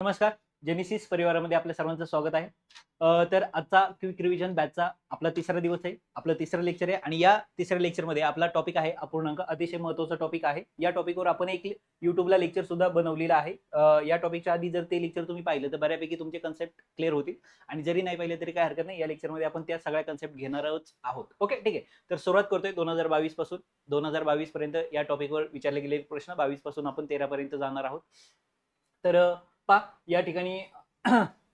नमस्कार. जेनेसिस परिवारामध्ये आपल्या सर्वांचं स्वागत आहे. तर आजचा क्विक रिव्हिजन बॅचचा आपला तिसरा दिवस आहे. आपलं तिसरं लेक्चर आहे आणि या तिसऱ्या लेक्चरमध्ये आपला टॉपिक आहे अपूर्णांक. अतिशय महत्त्वाचा टॉपिक आहे. या टॉपिकवर आपण एक YouTubeला लेक्चर सुद्धा बनवलेलं आहे. या टॉपिकच्या आधी जर ते लेक्चर तुम्ही पाहिलं तर बऱ्यापैकी तुमचे कन्सेप्ट क्लिअर होतील आणि जरी नाही पाहिले तरी काही हरकत नाही. या लेक्चरमध्ये आपण त्या सगळ्या कन्सेप्ट घेणारच आहोत. ओके, ठीक आहे. तर सुरुवात करतोय 2022 पासून. 2022 पर्यंत या टॉपिकवर विचारले गेलेले प्रश्न 22 पासून आपण 13 पर्यंत जाणार आहोत. तर या ठिकाणी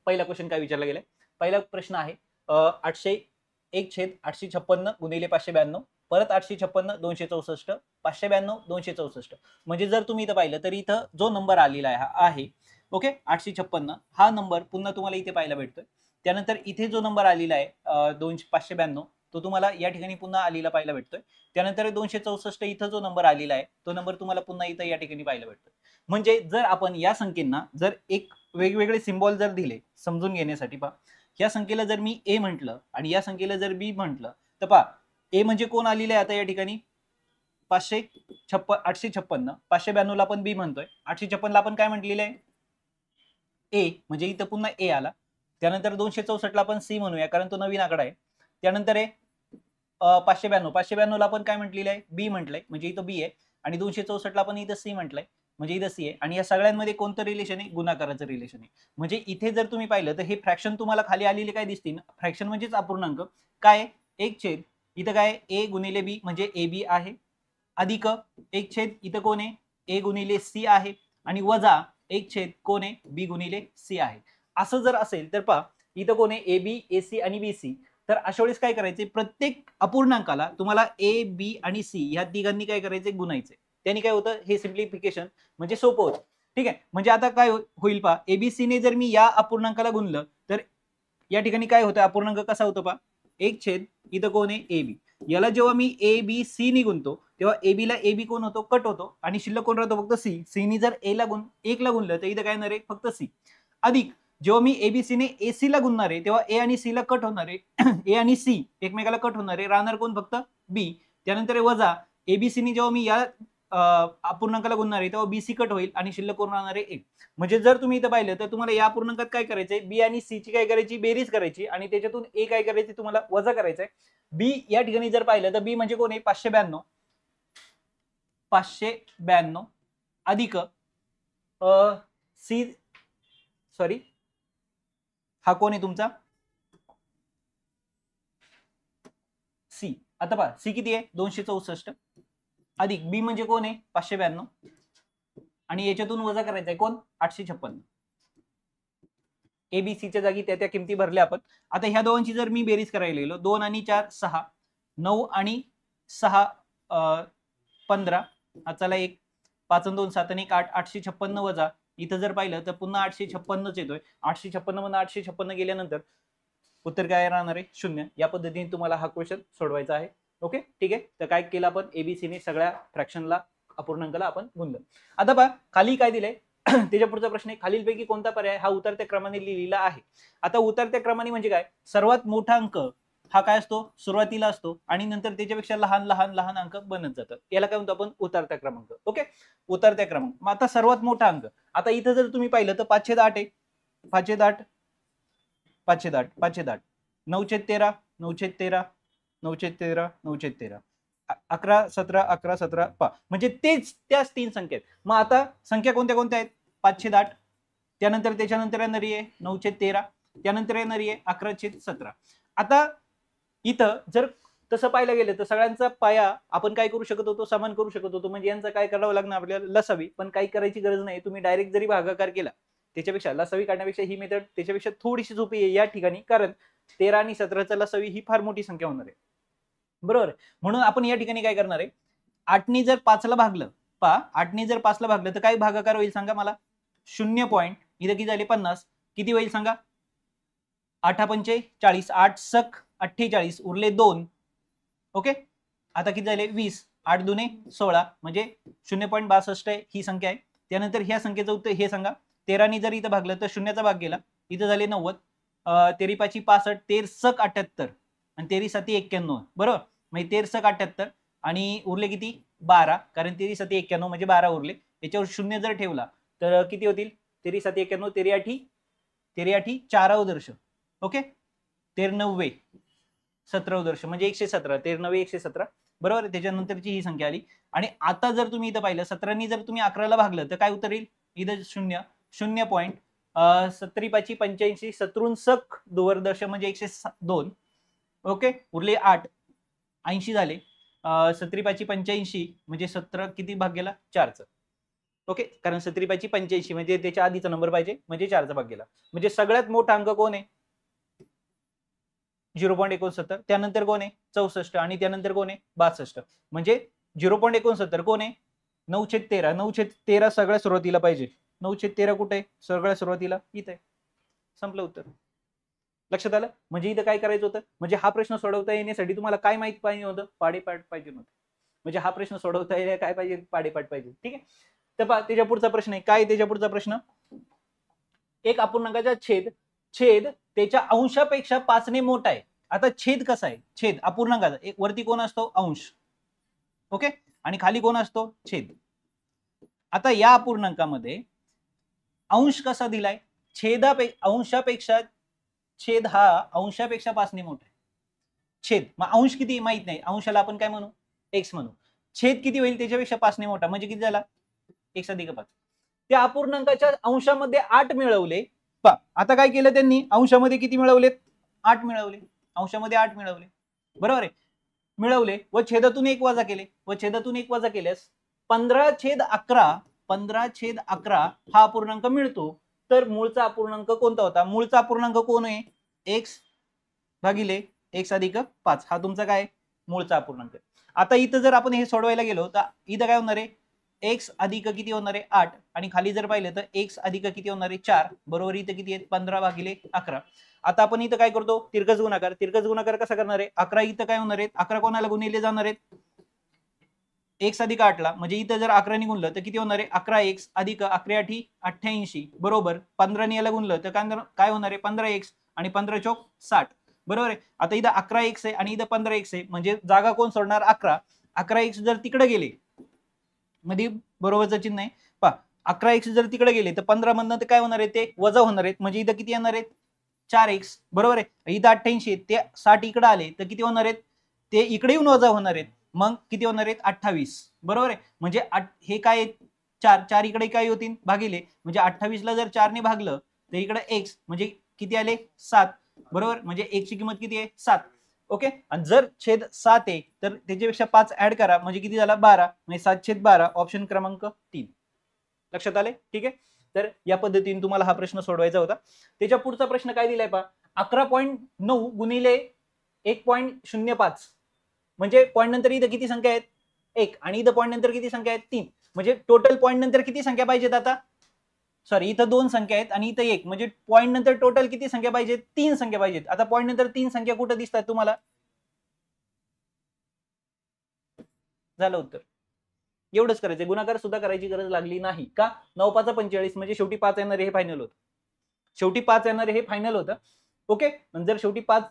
पहिला क्वेश्चन काय विचारला गेलाय. पहिला प्रश्न आहे 801/856 गुणिले 592 परत 856 264 592 264. म्हणजे जर तुम्ही इथं पाहिलं तर इथं जो नंबर आलेला आहे ओके 856 हा नंबर पुन्हा तुम्हाला इथे पाहायला भेटतोय. त्यानंतर इथे जो नंबर आलेला आहे 592 तो तुम्हाला या ठिकाणी पुन्हा आलेला पाहायला भेटतोय. त्यानंतर 264 इथं जो नंबर आलेला आहे तो नंबर तुम्हाला पुन्हा इथं या ठिकाणी पाहायला भेटतोय. म्हणजे जर आपण या संख्येना जर एक वेगवेगळे सिम्बॉल जर दिले समजून घेण्यासाठी पहा, या संख्येला जर मी ए म्हटलं आणि या संख्येला जर बी म्हटलं तर पहा ए म्हणजे कोण आलेलं आहे आता या ठिकाणी 856 592 ला आपण बी म्हणतोय 856 ला आपण काय म्हटलेलं आहे ए म्हणजे इथं पुन्हा ए आला. त्यानंतर 264 ला आपण सी म्हणूया कारण तो नवीन आकडा आहे. त्यानंतर आहे 592 ला आपण काय म्हटलेलं आहे बी म्हटलंय म्हणजे इथं बी आहे आणि 264 ला आपण इथं सी म्हटलंय म्हणजे इथं सी आहे आणि या सगळ्यांमध्ये कोणतं रिलेशन आहे गुणाकाराचं रिलेशन आहे. म्हणजे इथे जर तुम्ही पाहिलं तर हे फ्रॅक्शन तुम्हाला खाली आलेले काय दिसतील फ्रॅक्शन म्हणजेच अपूर्णांक काय 1/, इथं काय ए गुणिले बी म्हणजे ए बी आहे अधिक 1/, इथं कोण आहे ए गुणिले सी आहे आणि वजा 1/, कोण आहे बी गुणिले सी आहे. असं जर असेल तर पहा इथं कोण आहे ए बी ए सी आणि बी सी. तर अशा वेळेस काय करायचे प्रत्येक अपूर्णांकाला तुम्हाला ए बी आणि सी ह्या तिघांनी काय करायचे गुणायचे. त्यांनी काय होतं हे सिम्प्लिफिकेशन म्हणजे सोपं होतं. ठीक आहे. म्हणजे आता काय होईल पहा एबीसी ने जर मी या अपूर्णांकाला गुणलं तर या ठिकाणी काय होतं अपूर्णांक कसा होतो पहा 1/, इथं कोण आहे ए बी. याला जेव्हा मी ए बी सी ने गुणतो तेव्हा ए बी ला ए बी कोण होतो कट होतो आणि शिल्लक कोण राहतो फक्त सी. सी ने जर ए ला 1 ला गुणलं तर इथं काय येणार आहे फक्त सी अधिक जेव्हा मी एबीसी ने एसी ला गुणणार आहे तेव्हा ए आणि सी ला कट होणार आहे ए आणि सी एकमेकाला कट होणार आहे राहणार कोण फक्त बी. त्यानंतर वजा एबीसी ने जेव्हा मी या अपूर्णांकाला गुणणार आहे तेव्हा बीसी कट होईल आणि शिल्लक कोण राहणार आहे एक. म्हणजे जर तुम्ही इथं पाहिलं तर तुम्हाला या अपूर्णांकात काय करायचंय बी आणि सी ची काय करायची बेरीज करायची आणि त्याच्यातून ए काय करायची तुम्हाला वजा करायचंय. बी या ठिकाणी जर पाहिलं तर बी म्हणजे कोण आहे 592 अधिक सी सॉरी हा कोण आहे तुमचा सी. आता पहा सी किती आहे 264 अधिक बी म्हणजे कोण आहे 592 आणि याच्यातून वजा करायचा आहे कोण 856. एबीसीच्या जागी त्या किमती भरल्या आपण. आता ह्या दोघांची जर मी बेरीज करायला गेलो 2 आणि 4 6 9 आणि 6 15 चला 1 5 आणि 2 7 आणि 1 8 856 वजा इथं जर पाहिलं तर पुन्हा 856च येतोय. 856 मधून 856 गेल्यानंतर उत्तर काय राहणार आहे 0. या पद्धतीने तुम्हाला हा क्वेश्चन सोडवायचा आहे. ओके ठीक आहे. तर काय केलं आपण एबीसी ने सगळ्या फ्रॅक्शनला अपूर्णांकाला आपण गुणलं. आता पहा खाली काय दिलंय त्याच्या पुढचा प्रश्न आहे खालीलपैकी कोणता पर्याय हा उतरत्या क्रमाने लिहिलेला आहे. आता उतरत्या क्रमाने म्हणजे काय सर्वात मोठा अंक हा काय असतो सुरुवातीला असतो आणि नंतर त्याच्यापेक्षा लहान लहान लहान अंक बनत जातात. याला काय म्हणतो आपण उतरत्या क्रमांक. ओके उतरत्या क्रमांक. मग आता सर्वात मोठा अंक आता इथं जर तुम्ही पाहिलं तर 508 आहे 508 508 508 9/13 9/13 9/13 9/13 11 17 11 17 म्हणजे तेच त्याच तीन संख्या आहेत. मग आता संख्या कोणत्या कोणत्या आहेत 508 त्यानंतर त्याच्यानंतर येणारी आहे 9/13 त्यानंतर येणारी आहे 11/17. आता इथं जर तसं पाहायला गेलं तर सगळ्यांचा पाया आपण काय करू शकत होतो समान करू शकत होतो. म्हणजे यांचं काय करावं लागणार आपल्याला लसावी पण काही करायची गरज नाही. तुम्ही डायरेक्ट जरी भागाकार केला त्याच्यापेक्षा लसावी काढण्यापेक्षा ही मेथड त्याच्यापेक्षा थोडीशी सोपी आहे या ठिकाणी कारण 13 आणि 17चा लसावी ही फार मोठी संख्या होणार आहे बरोबर. म्हणून आपण या ठिकाणी काय करणार आहे 8 ने जर 5 ला भागलं पहा 8 ने जर 5 ला भागलं तर काय भागाकार होईल सांगा मला 0 पॉईंट इथं किती झाले 50 किती होईल सांगा 8 पंचे 40 8 सक 48 उरले 2. ओके आता किती झाले 20 8 दुने 16 म्हणजे 0.62 ही संख्या आहे. त्यानंतर ह्या संख्येचं उत्तर हे सांगा 13 ने जर इथं भागलं तर शून्याचा भाग गेला इथं झाले 90 तेरी 5 65 13 सक 78 आणि 13 7 91 बरोबर. म्हणजे 13 सक 78 आणि उरले किती 12 कारण 13 7 91 म्हणजे 12 उरले. याच्यावर 0 जर ठेवला तर किती होतील तेरी 7 91, तेरी आठी 4 दर्श. ओके, 13 17 दर्श म्हणजे 117, 13 117 बरोबर. त्याच्यानंतरची ही संख्या आली. आणि आता जर तुम्ही इथं पाहिलं 17 जर तुम्ही 11ला भागलं तर काय उत्तर येईल? इथं 0.70 सत्रुंसक दुर्दर्श म्हणजे 102. ओके, उरले 8, 80 झाले. 70/85 म्हणजे 17 किती भाग गेला? 4चा. ओके, कारण 70/85 म्हणजे त्याच्या आधीचा नंबर पाहिजे म्हणजे 4चा भाग गेला. म्हणजे सगळ्यात मोठा अंक कोण आहे? 0.69. त्यानंतर कोण आहे? 64. आणि त्यानंतर कोण आहे? 62. म्हणजे 0.69 कोण आहे? 9/13. 9/13 सगळ्या सुरुवातीला पाहिजे. 9/13 कुठे आहे? सगळ्या सुरुवातीला इथे आहे. संपलं उत्तर. लक्षात आलं? म्हणजे इथं काय करायचं होतं? म्हणजे हा प्रश्न सोडवता येण्यासाठी तुम्हाला काय माहित पाहिजे होतं? पाडेपाठ पाहिजे होतं. म्हणजे हा प्रश्न सोडवता येईल काय पाहिजे? पाडेपाठ पाहिजे. ठीक आहे. तर पहा त्याच्या पुढचा प्रश्न आहे. काय त्याच्या पुढचा प्रश्न? एक अपूर्णांकाचा छेद त्याच्या अंशापेक्षा 5ने मोठा आहे. आता छेद कसा आहे? छेद अपूर्णांकाचा एक वरती कोण असतो? अंश. ओके, आणि खाली कोण असतो? छेद. आता या अपूर्णांकामध्ये अंश कसा दिलाय? अंशापेक्षा छेद हा अंशापेक्षा 5ने मोठा आहे. छेद मग अंश किती माहित नाही, अंशाला आपण काय म्हणू? एक्स म्हणू. छेद किती होईल? त्याच्यापेक्षा 5ने मोठा म्हणजे किती झाला? x+5. त्या अपूर्णांकाच्या अंशामध्ये 8 मिळवले. आता काय केलं त्यांनी? अंशामध्ये किती मिळवलेत? 8 मिळवले. अंशामध्ये 8 मिळवले, बरोबर आहे. मिळवले व छेदातून 1 वजा केले. व छेदातून 1 वजा केल्यास 15/11 हा अपूर्णांक मिळतो. तर मूळचा अपूर्णांक कोणता होता? मूळचा अपूर्णांक कोण आहे? x भागिले x+5 हा तुमचा काय? मूळचा अपूर्णांक. आता इथं जर आपण हे सोडवायला गेलो तर इथं काय होणार आहे? x अधिक किती होणार आहे? 8. आणि खाली जर पाहिलं तर x अधिक किती होणार आहे? 4. बरोबर. इथं किती आहे? 15/11. आता आपण इथं काय करतो? तिरकस गुणाकार. तिरकस गुणाकार कसा करणार आहे? 11 इथं काय होणार आहे? 11 कोणाला गुणिले जाणार आहेत? x अधिक 8 ला. म्हणजे इथं जर 11 ने गुणलं तर किती होणार आहे? 11x अधिक 11 88 बरोबर. 15 ने याला गुणलं तर काय होणार आहे? 15x आणि 15 चौक 60 बरोबर आहे. आता इथं 11x आहे आणि इथं 15x आहे म्हणजे जागा कोण सोडणार? 11. 11x जर तिकडे गेले मध्ये बरोबरचं चिन्ह आहे पहा. 11x जर तिकडे गेले तर 15 मधनं ते काय होणार आहे? ते वजा होणार आहेत. म्हणजे इथं किती येणार आहेत? 4x बरोबर आहे. इथं 88 ते 60 इकडे आले तर किती होणार आहेत? ते इकडे येऊन वजा होणार आहेत. मग किती होणार आहेत? 28 बरोबर आहे. म्हणजे हे काय? 4 इकडे काय होतील? भागिले. म्हणजे 28 ला जर 4 ने भागलं तर इकडे x म्हणजे किती आले? 7 बरोबर. म्हणजे x ची किंमत किती आहे? 7. ओके, आणि जर छेद 7 आहे तर त्याच्यापेक्षा 5 ऍड करा म्हणजे किती झाला? 12. म्हणजे 7/12 ऑप्शन क्रमांक 3. लक्षात आले? ठीक आहे. तर या पद्धतीने तुम्हाला हा प्रश्न सोडवायचा होता. त्याच्या पुढचा प्रश्न काय दिलाय पहा. 11.9 गुणिले 1.05 म्हणजे पॉईंट नंतर इथं किती संख्या आहेत? 1. आणि इथं पॉईंट नंतर किती संख्या आहेत? 3. म्हणजे टोटल पॉईंट नंतर किती संख्या पाहिजेत? आता सॉरी, इथं 2 संख्या आहेत आणि इथं 1. म्हणजे पॉईंट नंतर टोटल किती संख्या पाहिजेत? 3 संख्या पाहिजेत. आता पॉईंट नंतर 3 संख्या कुठे दिसतात तुम्हाला? झालं उत्तर. एवढंच करायचं. गुणाकार सुद्धा करायची गरज लागली नाही. का? 9×5=45 म्हणजे शेवटी 5 येणारे हे फायनल होतं. शेवटी 5 येणारे हे फायनल होतं. ओके, जर शेवटी 5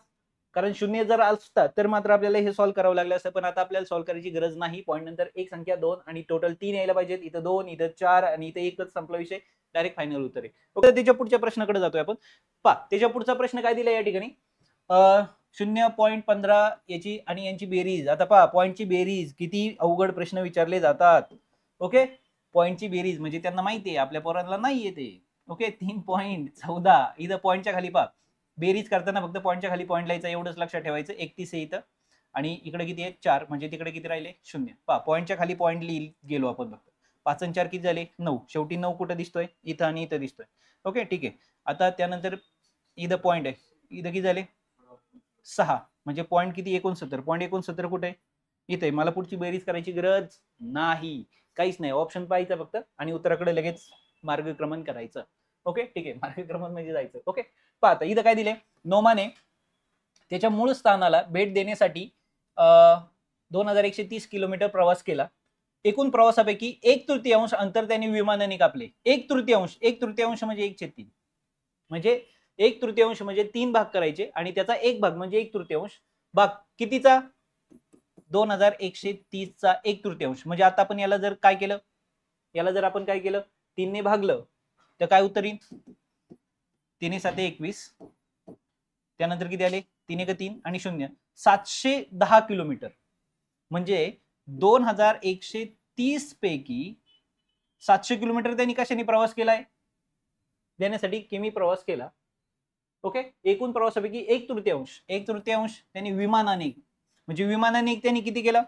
कारण 0 जर असतात तर मात्र आपल्याला हे सॉल्व्ह करावं लागलं असतं. पण आता आपल्याला सॉल्व्ह करायची गरज नाही. पॉईंट नंतर एक संख्या 2 आणि टोटल 3 यायला पाहिजेत. इथं 2, इथं 4 आणि इथं 1च संपला विषय. डायरेक्ट फायनल उत्तर आहे. ओके, त्याच्या पुढच्या प्रश्नाकडे जातोय आपण. पहा त्याच्या पुढचा प्रश्न काय दिला या ठिकाणी? 0.15 याची आणि यांची बेरीज. आता पहा पॉईंटची बेरीज किती अवघड प्रश्न विचारले जातात. ओके, पॉईंटची बेरीज म्हणजे त्यांना माहिती आहे, आपल्या पोरांना नाही येते. ओके, 3.14 इथं पॉईंटच्या खाली पहा. बेरीज करताना फक्त पॉईंटच्या खाली पॉईंट लायचा एवढंच लक्षात ठेवायचं. 31 आहे इथं आणि इकडे किती आहे? 4 म्हणजे तिकडे किती राहिले? 0. पहा पॉईंटच्या खाली पॉईंट गेलो आपण फक्त. 5 आणि 4 किती झाले? 9. शेवटी 9 कुठे दिसतोय? इथं आणि इथं दिसतोय. ओके, ठीक आहे. आता त्यानंतर इथं पॉईंट आहे. इथं किती झाले? 6 म्हणजे पॉईंट किती? 69. पॉईंट 69 कुठे आहे? इथे. मला पुढची बेरीज करायची गरज नाही, काहीच नाही. ऑप्शन पाहायचं फक्त आणि उत्तराकडे लगेच मार्गक्रमण करायचं. ओके, ठीक आहे. मार्गक्रमण म्हणजे जायचं. ओके, पहा आता इथं काय दिले? नोमाने त्याच्या मूळ स्थानाला भेट देण्यासाठी 2130 किलोमीटर प्रवास केला. एकूण प्रवासापैकी 1/3 अंतर त्याने विमानाने कापले. 1/3 म्हणजे 1/3 म्हणजे 1/3 म्हणजे 3 भाग करायचे आणि त्याचा 1 भाग म्हणजे 1/3 भाग कितीचा? 2130 चा 1/3 म्हणजे आता आपण याला जर काय केलं? याला जर आपण काय केलं? 3 ने भागलं तर काय उत्तर येईल? 3 7 21, त्यानंतर किती आले? 3 1 3 आणि 0, 710 किलोमीटर. म्हणजे 2130 पैकी 700 किलोमीटर त्यांनी कशाने प्रवास केलाय? देण्यासाठी किमी प्रवास केला. ओके, एकूण प्रवासापैकी एक तृतीयांश त्यांनी विमानाने, म्हणजे विमानाने त्यांनी किती केला?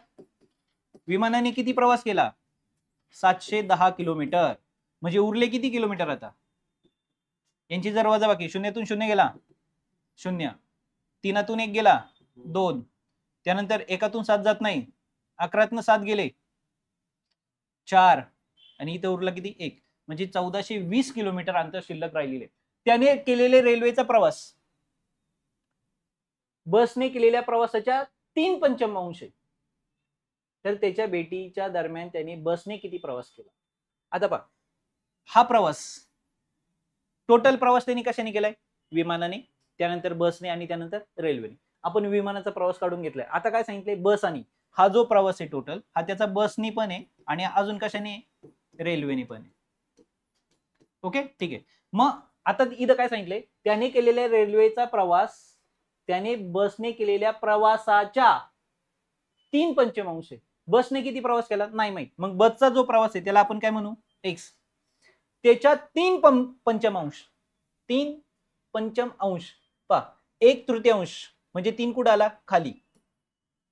विमानाने किती प्रवास केला? 710 किलोमीटर. म्हणजे उरले किती किलोमीटर आता? यांची जर वजाबाकी, 0तून 0 गेला 0, 3तून 1 गेला 2, त्यानंतर 1तून 7 जात नाही, 11तून 7 गेले 4, आणि इथं उरला किती? 1. म्हणजे 1420 किलोमीटर अंतर शिल्लक राहिलेले. त्याने केलेले रेल्वेचा प्रवास बसने केलेल्या प्रवासाच्या 3/5 आहे. तर त्याच्या भेटीच्या दरम्यान त्यांनी बसने किती प्रवास केला? आता पहा, हा प्रवास, टोटल प्रवास त्यांनी कशाने केलाय? विमानाने, त्यानंतर बसने आणि त्यानंतर रेल्वेने. आपण विमानाचा प्रवास काढून घेतलाय. आता काय सांगितलंय? बस आणि हा जो प्रवास आहे टोटल, हा त्याचा बसनी पण आहे आणि अजून कशाने? रेल्वेने पण आहे. ओके, ठीक आहे. मग आता इथं काय सांगितलंय? त्याने केलेल्या रेल्वेचा प्रवास त्याने बसने केलेल्या प्रवासाच्या 3/5 आहे. बसने किती प्रवास केला नाही माहित. मग बसचा जो प्रवास आहे त्याला आपण काय म्हणू? एक्स. त्याच्या 3/5, 3/5 पहा, 1/3 म्हणजे 3 कुठं आला? खाली.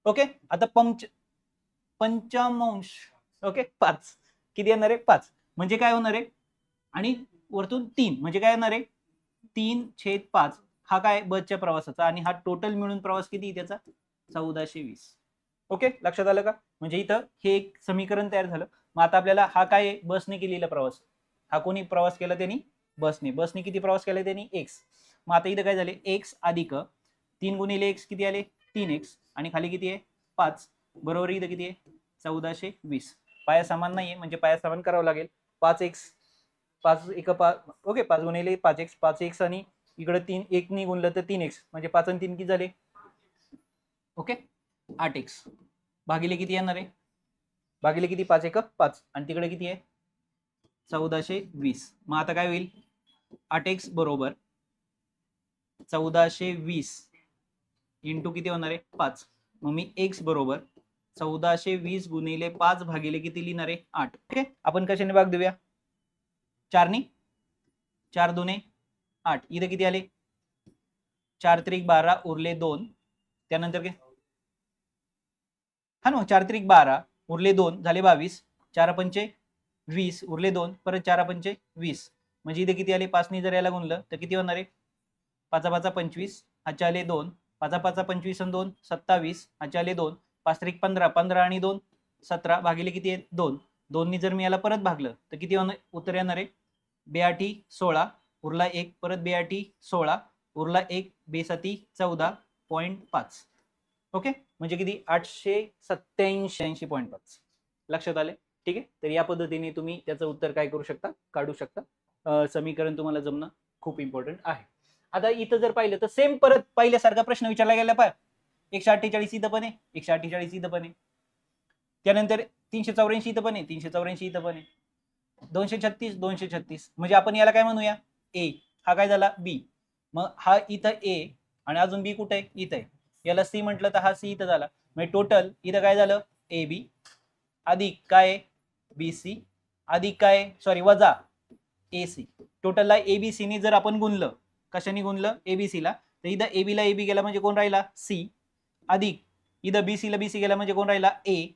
ओके, आता पंचमांश, ओके, 5 किती येणार आहे? 5. म्हणजे काय होणार आहे? आणि वरतून 3 म्हणजे काय येणार आहे? 3/5. हा काय? बसच्या प्रवासाचा, आणि हा टोटल मिळून प्रवास किती त्याचा? 1420. ओके, लक्षात आलं का? म्हणजे इथं हे एक समीकरण तयार झालं. मग आता आपल्याला हा काय? बसने केलेला प्रवास. हा कोणी प्रवास केला? त्यांनी बसने. बसने किती प्रवास केला? त्यांनी एक्स. मग आता इथं काय झाले? एक्स अधिक 3 गुणिले एक्स किती आले? 3x, आणि खाली किती आहे? 5. बरोबर इथं किती आहे? 1420. पाया समान नाहीये म्हणजे पाया समान करावं लागेल. 5x 5 1 5, ओके, 5 गुणिले 5x, 5x आणि इकडे 3 1 नि गुणलं तर 3x, म्हणजे 5 आणि 3 किती झाले? ओके, 8x भागिले किती येणार आहे? भागिले किती? 5 1 5, आणि तिकडे किती आहे? 1420. मग आता काय होईल? 8x बरोबर 1420 इंटू किती होणार आहे? 5. मग मी x बरोबर 1420 गुणिले 5 भागिले किती लिहिणार आहे? 8. ओके, आपण कशाने भाग देऊया? 4 ने. 4 2 8. इथे किती आले? 4 त्रिक 12 उरले 2, त्यानंतर काय? हा ना, 4 त्रिक 12 उरले 2 झाले 22, 4 पंचे 20 उरले 2, परत 4 पंचे 20, म्हणजे इथे किती आले? 5 ने जर याला गुणलं तर किती होणार आहे? 5 5 25, हाच्या आले 2, 5 5 25 आणि 2 27, हाच्या आले 2, 5 त्रिक 15, 15 आणि 2 17 भागिले किती आहे? 2. 2 ने जर मी याला परत भागलं तर किती उत्तर येणार आहे? 82 16 उरला 1, परत 82 16 उरला 1, 2 14.5. ओके, म्हणजे किती? 887.5. लक्षात आले? ठीक आहे. तर या पद्धतीने तुम्ही त्याचं उत्तर काय करू शकता? काढू शकता. समीकरण तुम्हाला जमणं खूप इम्पॉर्टंट आहे. आता इथं जर पाहिलं तर सेम परत पहिल्यासारखा प्रश्न विचारला गेला. पाय 148 इथं पण आहे, 148 इथं पण आहे, त्यानंतर 384 इथं पण आहे, 384 इथं पण आहे, 236 236. म्हणजे आपण याला काय म्हणूया? ए. हा काय झाला? बी. मग हा इथं ए आणि अजून बी कुठे आहे? इथं आहे. याला सी म्हटलं तर हा सी इथं झाला. म्हणजे टोटल इथं काय झालं? ए बी अधिक काय? बी सी अधिक काय? सॉरी, वजा ए सी. टोटलला एबीसी ने जर आपण गुणलं, कशाने गुणलं? एबीसी ला, तर इथं एबी ला एबी गेला म्हणजे कोण राहिला? सी, अधिक इथं बीसी ला बीसी गेला म्हणजे कोण राहिला? ए,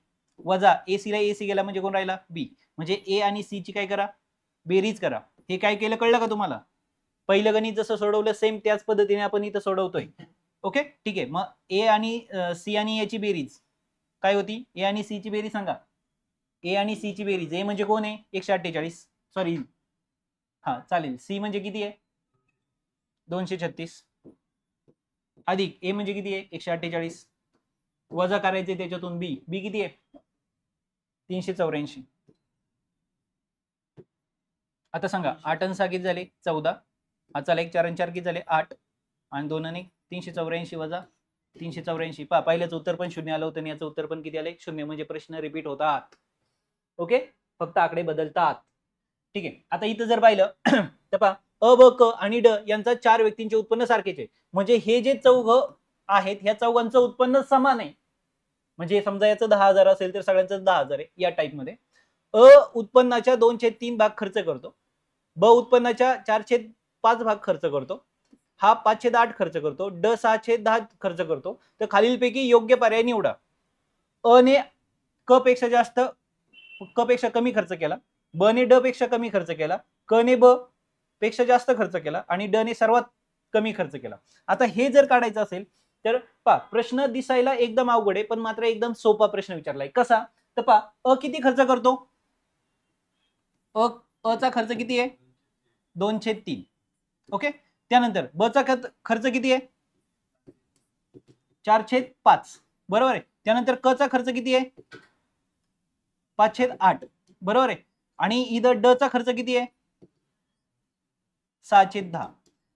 वजा एसी ला एसी गेला म्हणजे कोण राहिला? बी. म्हणजे ए आणि सी ची काय करा? बेरीज करा. हे काय केलं कळलं का तुम्हाला? पहिलं गणित जसं सोडवलं सेम त्याच पद्धतीने आपण इथं सोडवतोय. ओके, ठीक आहे. मग ए आणि सी आणि याची बेरीज काय होती? ए आणि सी ची बेरीज सांगा. ए आणि सी ची बेरीज, ए म्हणजे कोण आहे? 148, सॉरी, हा चालेल. सी म्हणजे किती आहे? 236, अधिक ए म्हणजे किती आहे? 148, वजा करायचे त्याच्यातून बी. बी किती आहे? 384. आता सांगा, 8 आणि 6 किती झाले? 14. हा चला, 1 4 आणि 4 किती झाले? 8, आणि 2 आणि 384 वजा 384. पहा, पहिल्याचं उत्तर पण 0 आलं होतं आणि याचं उत्तर पण किती आले? 0. म्हणजे प्रश्न रिपीट होतात. ओके, फक्त आकडे बदलतात. ठीक आहे. आता इथं जर पाहिलं तर पहा अ ब क आणि ड यांचा 4 व्यक्तींचे उत्पन्न सारखेच आहे. म्हणजे हे जे चौघ आहेत ह्या चौघांचं उत्पन्न समान आहे. म्हणजे समजा याचं 10,000 असेल तर सगळ्यांचं 10,000 आहे या टाइप मध्ये. अ उत्पन्नाच्या 2/3 भाग खर्च करतो, ब उत्पन्नाच्या 4/5 भाग खर्च करतो, हा 5/8 खर्च करतो, ड 6/10 खर्च करतो. तर खालीलपैकी योग्य पर्याय निवडा. अ ने क पेक्षा जास्त क पेक्षा कमी खर्च केला, ब ने ड पेक्षा कमी खर्च केला, क ने ब पेक्षा जास्त खर्च केला आणि ड ने सर्वात कमी खर्च केला. आता हे जर काढायचं असेल तर पहा प्रश्न दिसायला एकदम अवघड आहे पण मात्र एकदम सोपा प्रश्न विचारलाय. कसा तर पहा अ किती खर्च करतो, अ चा खर्च किती आहे 2/3. ओके. त्यानंतर ब चा खर्च किती आहे 4/5. बरोबर आहे. त्यानंतर क चा खर्च किती आहे 5/8. बरोबर आहे. आणि इथं ड चा खर्च किती आहे 6/10.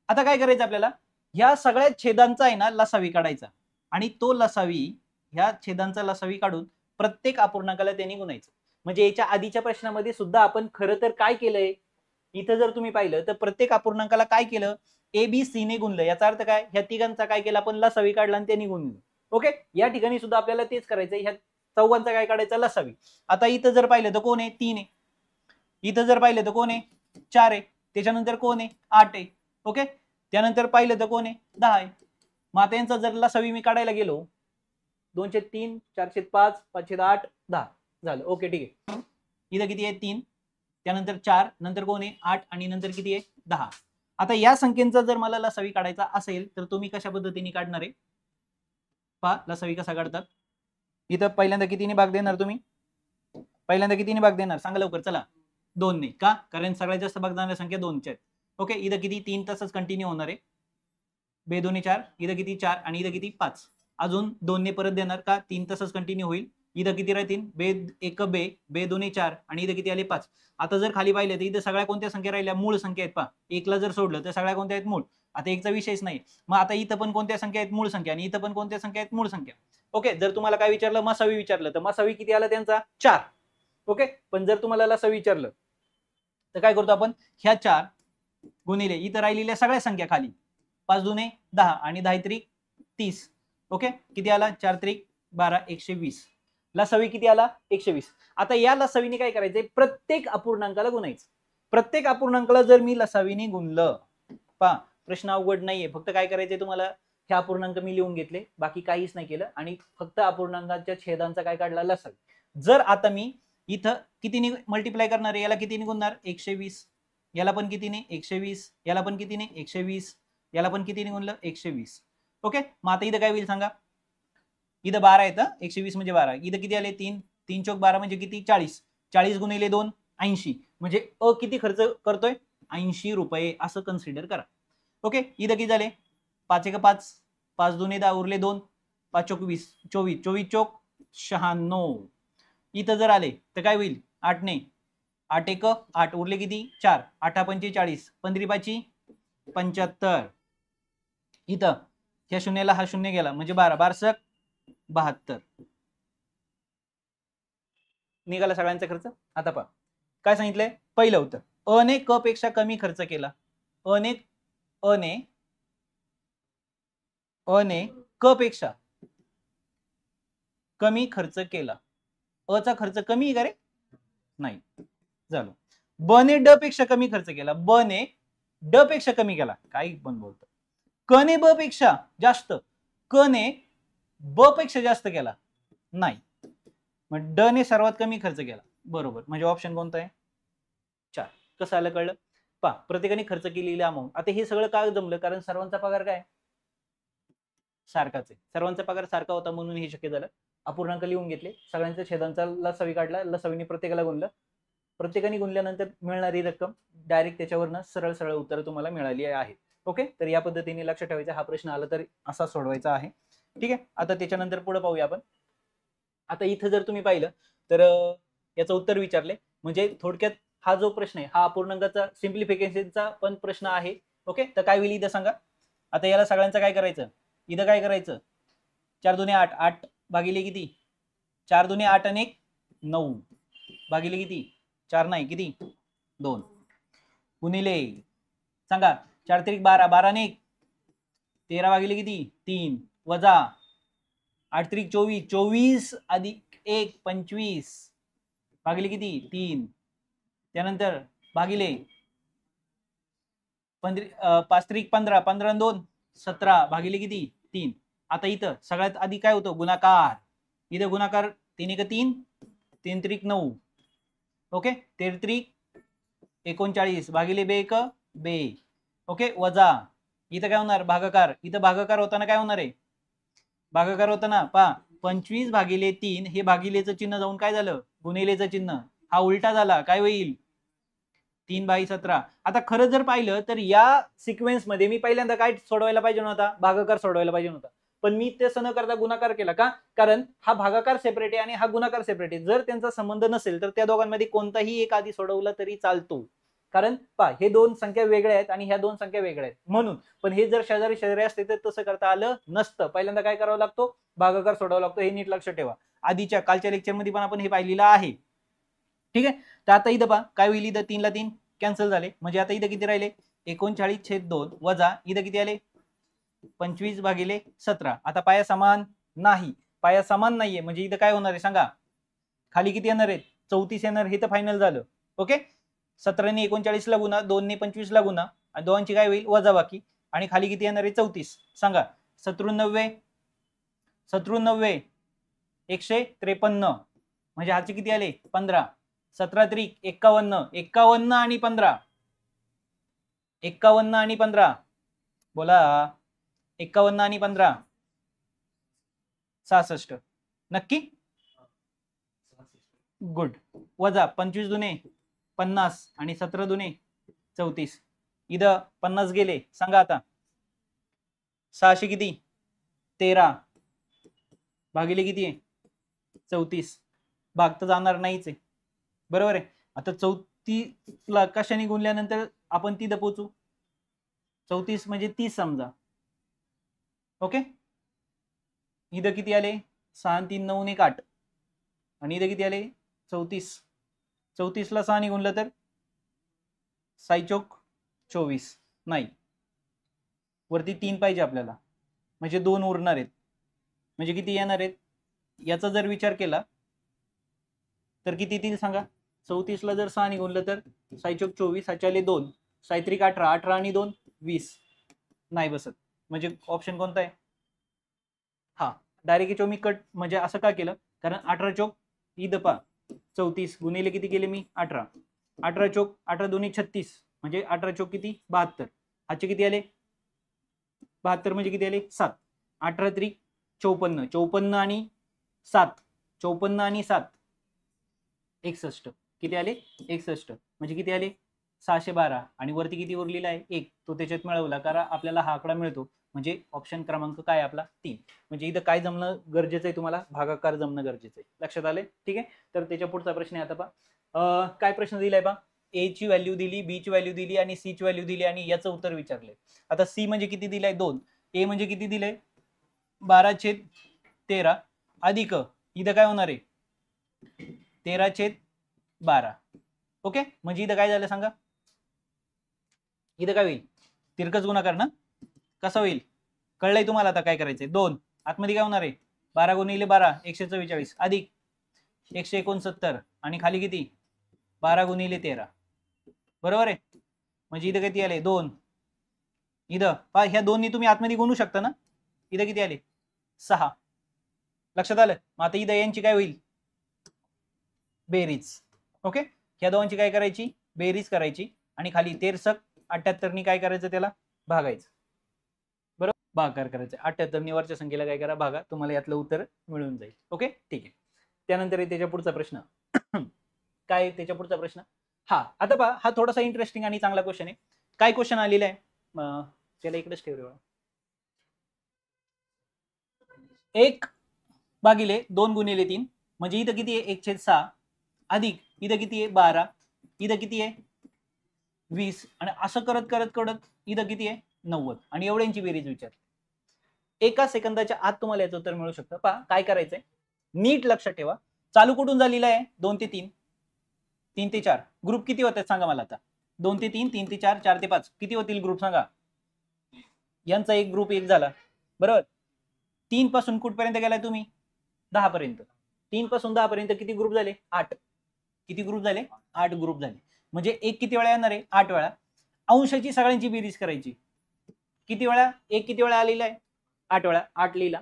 आता काय करायचं आपल्याला ह्या सगळ्या छेदांचा आहे ना लसावी काढायचा आणि तो लसावी ह्या छेदांचा लसावी काढून प्रत्येक अपूर्णांकाला त्यांनी गुणायचं. म्हणजे याच्या आधीच्या प्रश्नामध्ये सुद्धा आपण खरं तर काय केलंय इथं जर तुम्ही पाहिलं तर प्रत्येक अपूर्णांकाला काय केलं ए बी सी ने गुणलं. याचा अर्थ काय ह्या तिघांचा काय केला आपण लसावी काढला आणि त्यांनी गुणलं. ओके. या ठिकाणी सुद्धा आपल्याला तेच करायचंय. ह्या चौघांचा काय काढायचा लसावी. आता इथं जर पाहिलं तर कोण आहे 3 आहे, इथं जर पाहिलं तर कोण आहे 4 आहे, त्याच्यानंतर कोण आहे 8 आहे. ओके. त्यानंतर पाहिलं तर कोण आहे 10 आहे. मग आता यांचा जर लसावी मी काढायला गेलो 2/3 4/5 5/8 10 झालं. ओके ठीक आहे. इथं किती आहे 3, त्यानंतर 4, नंतर कोण आहे 8 आणि नंतर किती आहे 10. आता या संख्येचा जर मला लसावी काढायचा असेल तर तुम्ही कशा पद्धतीने काढणार आहे पहा लसावी कसा काढतात. इथं पहिल्यांदा कितीने भाग देणार तुम्ही, पहिल्यांदा कितीने भाग देणार सांगा लवकर चला 2 ने. का कारण सगळ्यात जास्त भाग देणाऱ्या संख्या 2च्या आहेत. ओके. इथं किती 3 तसंच कंटिन्यू होणार आहे. बे 2 4, इथं किती 4 आणि इथं किती 5. अजून 2 ने परत देणार का 3 तसंच कंटिन्यू होईल. इथं किती राहतील बे 1 बे बे 2 4 आणि इथं किती आले 5. आता जर खाली पाहिलं तर इथं सगळ्या कोणत्या संख्या राहिल्या मूळ संख्या आहेत पहा. 1 ला जर सोडलं तर सगळ्या कोणत्या आहेत मूळ. आता एकचा विषयच नाही. मग आता इथं पण कोणत्या संख्या आहेत मूळ संख्या आणि इथं पण कोणत्या संख्या आहेत मूळ संख्या. ओके. जर तुम्हाला काय विचारलं मसावी विचारलं तर मसावी किती आला त्यांचा 4. ओके. पण जर तुम्हाला लसावी विचारलं तर काय करतो आपण ह्या 4 गुणिले इथं राहिलेल्या सगळ्या संख्या खाली 5 दुने 10 आणि 10 त्रिक 30. ओके. किती आला 4 त्रिक 12 120. लसावी किती आला 120. आता या लसावीने काय करायचंय प्रत्येक अपूर्णांकाला गुणायचं. प्रत्येक अपूर्णांकाला जर मी लसावीने गुणलं पहा प्रश्न अवघड नाहीये. फक्त काय करायचंय तुम्हाला हे अपूर्णांक मी लिहून घेतले बाकी काहीच नाही केलं आणि फक्त अपूर्णांकाच्या छेदांचा काय काढला लसावी. जर आता मी इथं कितीने मल्टिप्लाय करणार आहे याला कितीने गुणणार 120, याला पण कितीने 120, याला पण कितीने 120, याला पण कितीने गुणलं 120. ओके. मग आता इथं काय होईल सांगा इथं 12 येतं 120 म्हणजे 12. इथं किती आले 3 3 चौक 12 म्हणजे किती 40. 40 गुणिले 2 80. म्हणजे अ किती खर्च करतोय 80 रुपये असं कन्सिडर करा. ओके. इथं किती झाले 5 1 5 5 2 10 उरले 2 5 चौक 20 24 24 चौक 96. इथं जर आले तर काय होईल 8 ने 8 1 8 उरले किती 4 8 45 15 5 75. इथं ह्या शून्याला हा शून्य गेला म्हणजे 12 12 72 निघाला सगळ्यांचा खर्च. आता पहा काय सांगितलंय पहिलं होतं अ ने क पेक्षा कमी खर्च केला. अ ने क पेक्षा कमी खर्च केला. अ चा खर्च कमी आहे का रे नाही झालं. ब ने ड पेक्षा कमी खर्च केला. ब ने ड पेक्षा कमी केला काही पण बोलतो. क ने ब पेक्षा जास्त, क ने ब पेक्षा जास्त केला नाही. मग ड ने सर्वात कमी खर्च केला बरोबर. म्हणजे ऑप्शन कोणता आहे 4. कसं आलं कळलं पहा प्रत्येकाने खर्च केलेली अमाऊंट. आता हे सगळं काय जमलं कारण सर्वांचा पगार काय सारखाच आहे. सर्वांचा पगार सारखा होता म्हणून हे शक्य झालं. अपूर्णांक लिहून घेतले सगळ्यांच्या छेदांचा लसावी काढला लसावीने प्रत्येकाला गुणलं. प्रत्येकाने गुणल्यानंतर मिळणारी रक्कम डायरेक्ट त्याच्यावरनं सरळ सरळ उत्तर तुम्हाला मिळाली आहे. ओके. तर या पद्धतीने लक्षात ठेवायचं. हा प्रश्न आला तर असा सोडवायचा आहे. ठीक आहे. आता त्याच्यानंतर पुढे पाहूया आपण. आता इथं जर तुम्ही पाहिलं तर याचं उत्तर विचारले म्हणजे थोडक्यात हा जो प्रश्न आहे हा अपूर्णांकाचा सिम्प्लिफिकेशनचा पण प्रश्न आहे. ओके. तर काय होईल इथं सांगा. आता याला सगळ्यांचं काय करायचं इथं काय करायचं 4 दुने 8 8 भागिले किती 4 दुने 8 आणि 1 9 भागिले किती 4 नाही किती 2 गुणिले सांगा 4 त्रिक 12, 12 ने 13 भागिले किती 3 वजा 8 त्रिक 24, 24 अधिक 1 25 भागिले किती 3 त्यानंतर भागिले 5 त्रिक 15, 15 आणि 2 17 भागिले किती 3. आता इथं सगळ्यात आधी काय होतं गुणाकार, इथं गुणाकार 3 एक 3 3 त्रिक 9 ओके 13 त्रिक 39 भागिले 2 एक 2 ओके वजा इथं काय होणार भागाकार, इथं भागाकार होताना काय होणार आहे भागाकार होताना पहा 25 भागिले 3 हे भागिलेचं चिन्ह जाऊन काय झालं गुणिलेचं चिन्ह, हा उलटा झाला काय होईल 3/17. आता खरं जर पाहिलं तर या सिक्वेन्स मध्ये मी पहिल्यांदा काय सोडवायला पाहिजे नव्हता भागाकार सोडवायला पाहिजे नव्हता, पण मी तसं न करता गुणाकार केला का कारण हा भागाकार सेपरेट आहे आणि हा गुणाकार सेपरेट आहे. जर त्यांचा संबंध नसेल तर त्या दोघांमध्ये कोणताही एक आधी सोडवला तरी चालतो, कारण पहा हे दोन संख्या वेगळ्या आहेत आणि ह्या दोन संख्या वेगळ्या आहेत म्हणून. पण हे जर शेजारी शेजारी असते तर तसं करता आलं नसतं, पहिल्यांदा काय करावं लागतो भागाकार सोडावा लागतो, हे नीट लक्षात ठेवा. आधीच्या कालच्या लेक्चर मध्ये पण आपण हे पाहिलेलं आहे ठीक आहे. तर आता इथं पहा काय होईल, इथं 3 ला 3 कॅन्सल झाले म्हणजे आता इथं किती राहिले 39/2 वजा इथं किती आले 25 भागिले 17. आता पाया समान नाही, पाया समान नाहीये म्हणजे इथं काय होणार आहे सांगा खाली किती येणार आहेत 34 येणार, हे तर फायनल झालं ओके. 17 ने 39 ला गुणा 2 ने 25 ला गुणा आणि दोघांची काय होईल वजा बाकी आणि खाली किती येणार आहे 34 सांगा 97 97 153 म्हणजे ह्याचे किती आले 15 17 त्रिक 51 51 आणि 15 51 आणि 15 बोला 51 आणि 15 66 नक्की गुड वजा 25 दुने 50 आणि 17 दुने 34 इथं 50 गेले सांगा आता 600 किती 13 भागिले किती आहे 34 भाग तर जाणार नाहीच आहे बरोबर आहे. आता 34 ला कशाने गुणल्यानंतर आपण तिथं पोहोचू 34 म्हणजे 30 समजा ओके. इथं किती आले 6 3 9 1 8 आणि इथं किती आले 34 34 ला 6 ने गुणलं तर 6 चौक 24 नाही वरती 3 पाहिजे आपल्याला म्हणजे 2 उरणार आहेत म्हणजे किती येणार आहेत याचा जर विचार केला तर किती येतील सांगा 34 ला जर 6 ने गुणलं तर 6 चौक 24 ह्याच्याले 2 6 त्रिक 18 18 आणि 2 20 नाही बसत म्हणजे ऑप्शन कोणता आहे हा डायरेक्ट मी कट म्हणजे असं का केलं कारण 18 चौक इथं पा 34 गुणिले किती केले मी 18 18 चौक 18 दोन्ही 36 म्हणजे 18 चौक किती 72 ह्याचे किती आले 72 म्हणजे किती आले 7 18 त्रिक 54 54 आणि 7 54 आणि 7 61 किती आले 61 म्हणजे किती आले 612 आणि वरती किती उरलेला आहे 1 तो त्याच्यात मिळवला कारण आपल्याला हा आकडा मिळतो म्हणजे ऑप्शन क्रमांक काय आपला 3. म्हणजे इथं काय जमणं गरजेचं आहे तुम्हाला भागाकार जमणं गरजेचं आहे लक्षात आले ठीक आहे. तर त्याच्या पुढचा प्रश्न आहे आता पहा काय प्रश्न दिलाय पहा ए ची व्हॅल्यू दिली बी ची व्हॅल्यू दिली आणि सी ची व्हॅल्यू दिली आणि याचं उत्तर विचारलंय. आता सी म्हणजे किती दिलाय 2 ए म्हणजे किती दिलंय 12/13 अधिक इथं काय होणार आहे 13/12 ओके. म्हणजे इथं काय झालं सांगा इथं काय होईल तिरकस गुणाकार ना कसा होईल कळलंय तुम्हाला आता काय करायचंय 2 आतमध्ये काय होणार आहे 12 गुणिले 12 144 अधिक 169 आणि खाली किती 12 गुणिले 13 बरोबर आहे. म्हणजे इथं किती आले 2 इथं पहा ह्या दोन्ही तुम्ही आतमध्ये गुणू शकता ना इथं किती आले 6 लक्षात आलं. मग आता इथं यांची काय होईल बेरीज ओके. ह्या दोघांची काय करायची बेरीज करायची आणि खाली 13 78 नी काय करायचं त्याला भागायचं बरोबर भागाकार करायचं 78 नी वरच्या संख्येला काय करा भागा तुम्हाला यातलं उत्तर मिळून जाईल ओके ठीक आहे. त्यानंतर त्याच्या पुढचा प्रश्न काय त्याच्या पुढचा प्रश्न हा आता पहा हा थोडासा इंटरेस्टिंग आणि चांगला क्वेश्चन आहे. काय क्वेश्चन आलेला आहे त्याला इकडेच ठेव 1 भागिले 2 गुणिले 3 म्हणजे इथं किती आहे 1/6 अधिक इथं किती आहे 12 इथं किती आहे 20 आणि असं करत करत करत इथं किती आहे 90 आणि एवढ्यांची बेरीज विचार एका सेकंदाच्या आत तुम्हाला याचं उत्तर मिळू शकतं. पहा काय करायचंय नीट लक्षात ठेवा चालू कुठून झालेला आहे 2 ते 3 3 ते 4 ग्रुप किती होतात सांगा मला आता. 2 ते 3, 3 ते 4, 4 ते 5 किती होतील ग्रुप सांगा. यांचा एक ग्रुप एक झाला बरोबर. 3 पासून कुठपर्यंत गेलाय तुम्ही 10 पर्यंत. 3 पासून 10 पर्यंत किती ग्रुप झाले 8. किती ग्रुप झाले 8 ग्रुप झाले. म्हणजे एक किती वेळा येणार आहे 8 वेळा. अंशाची सगळ्यांची बेरीज करायची. किती वेळा एक किती वेळा आलेला आहे 8 वेळा. 8 लिहिला.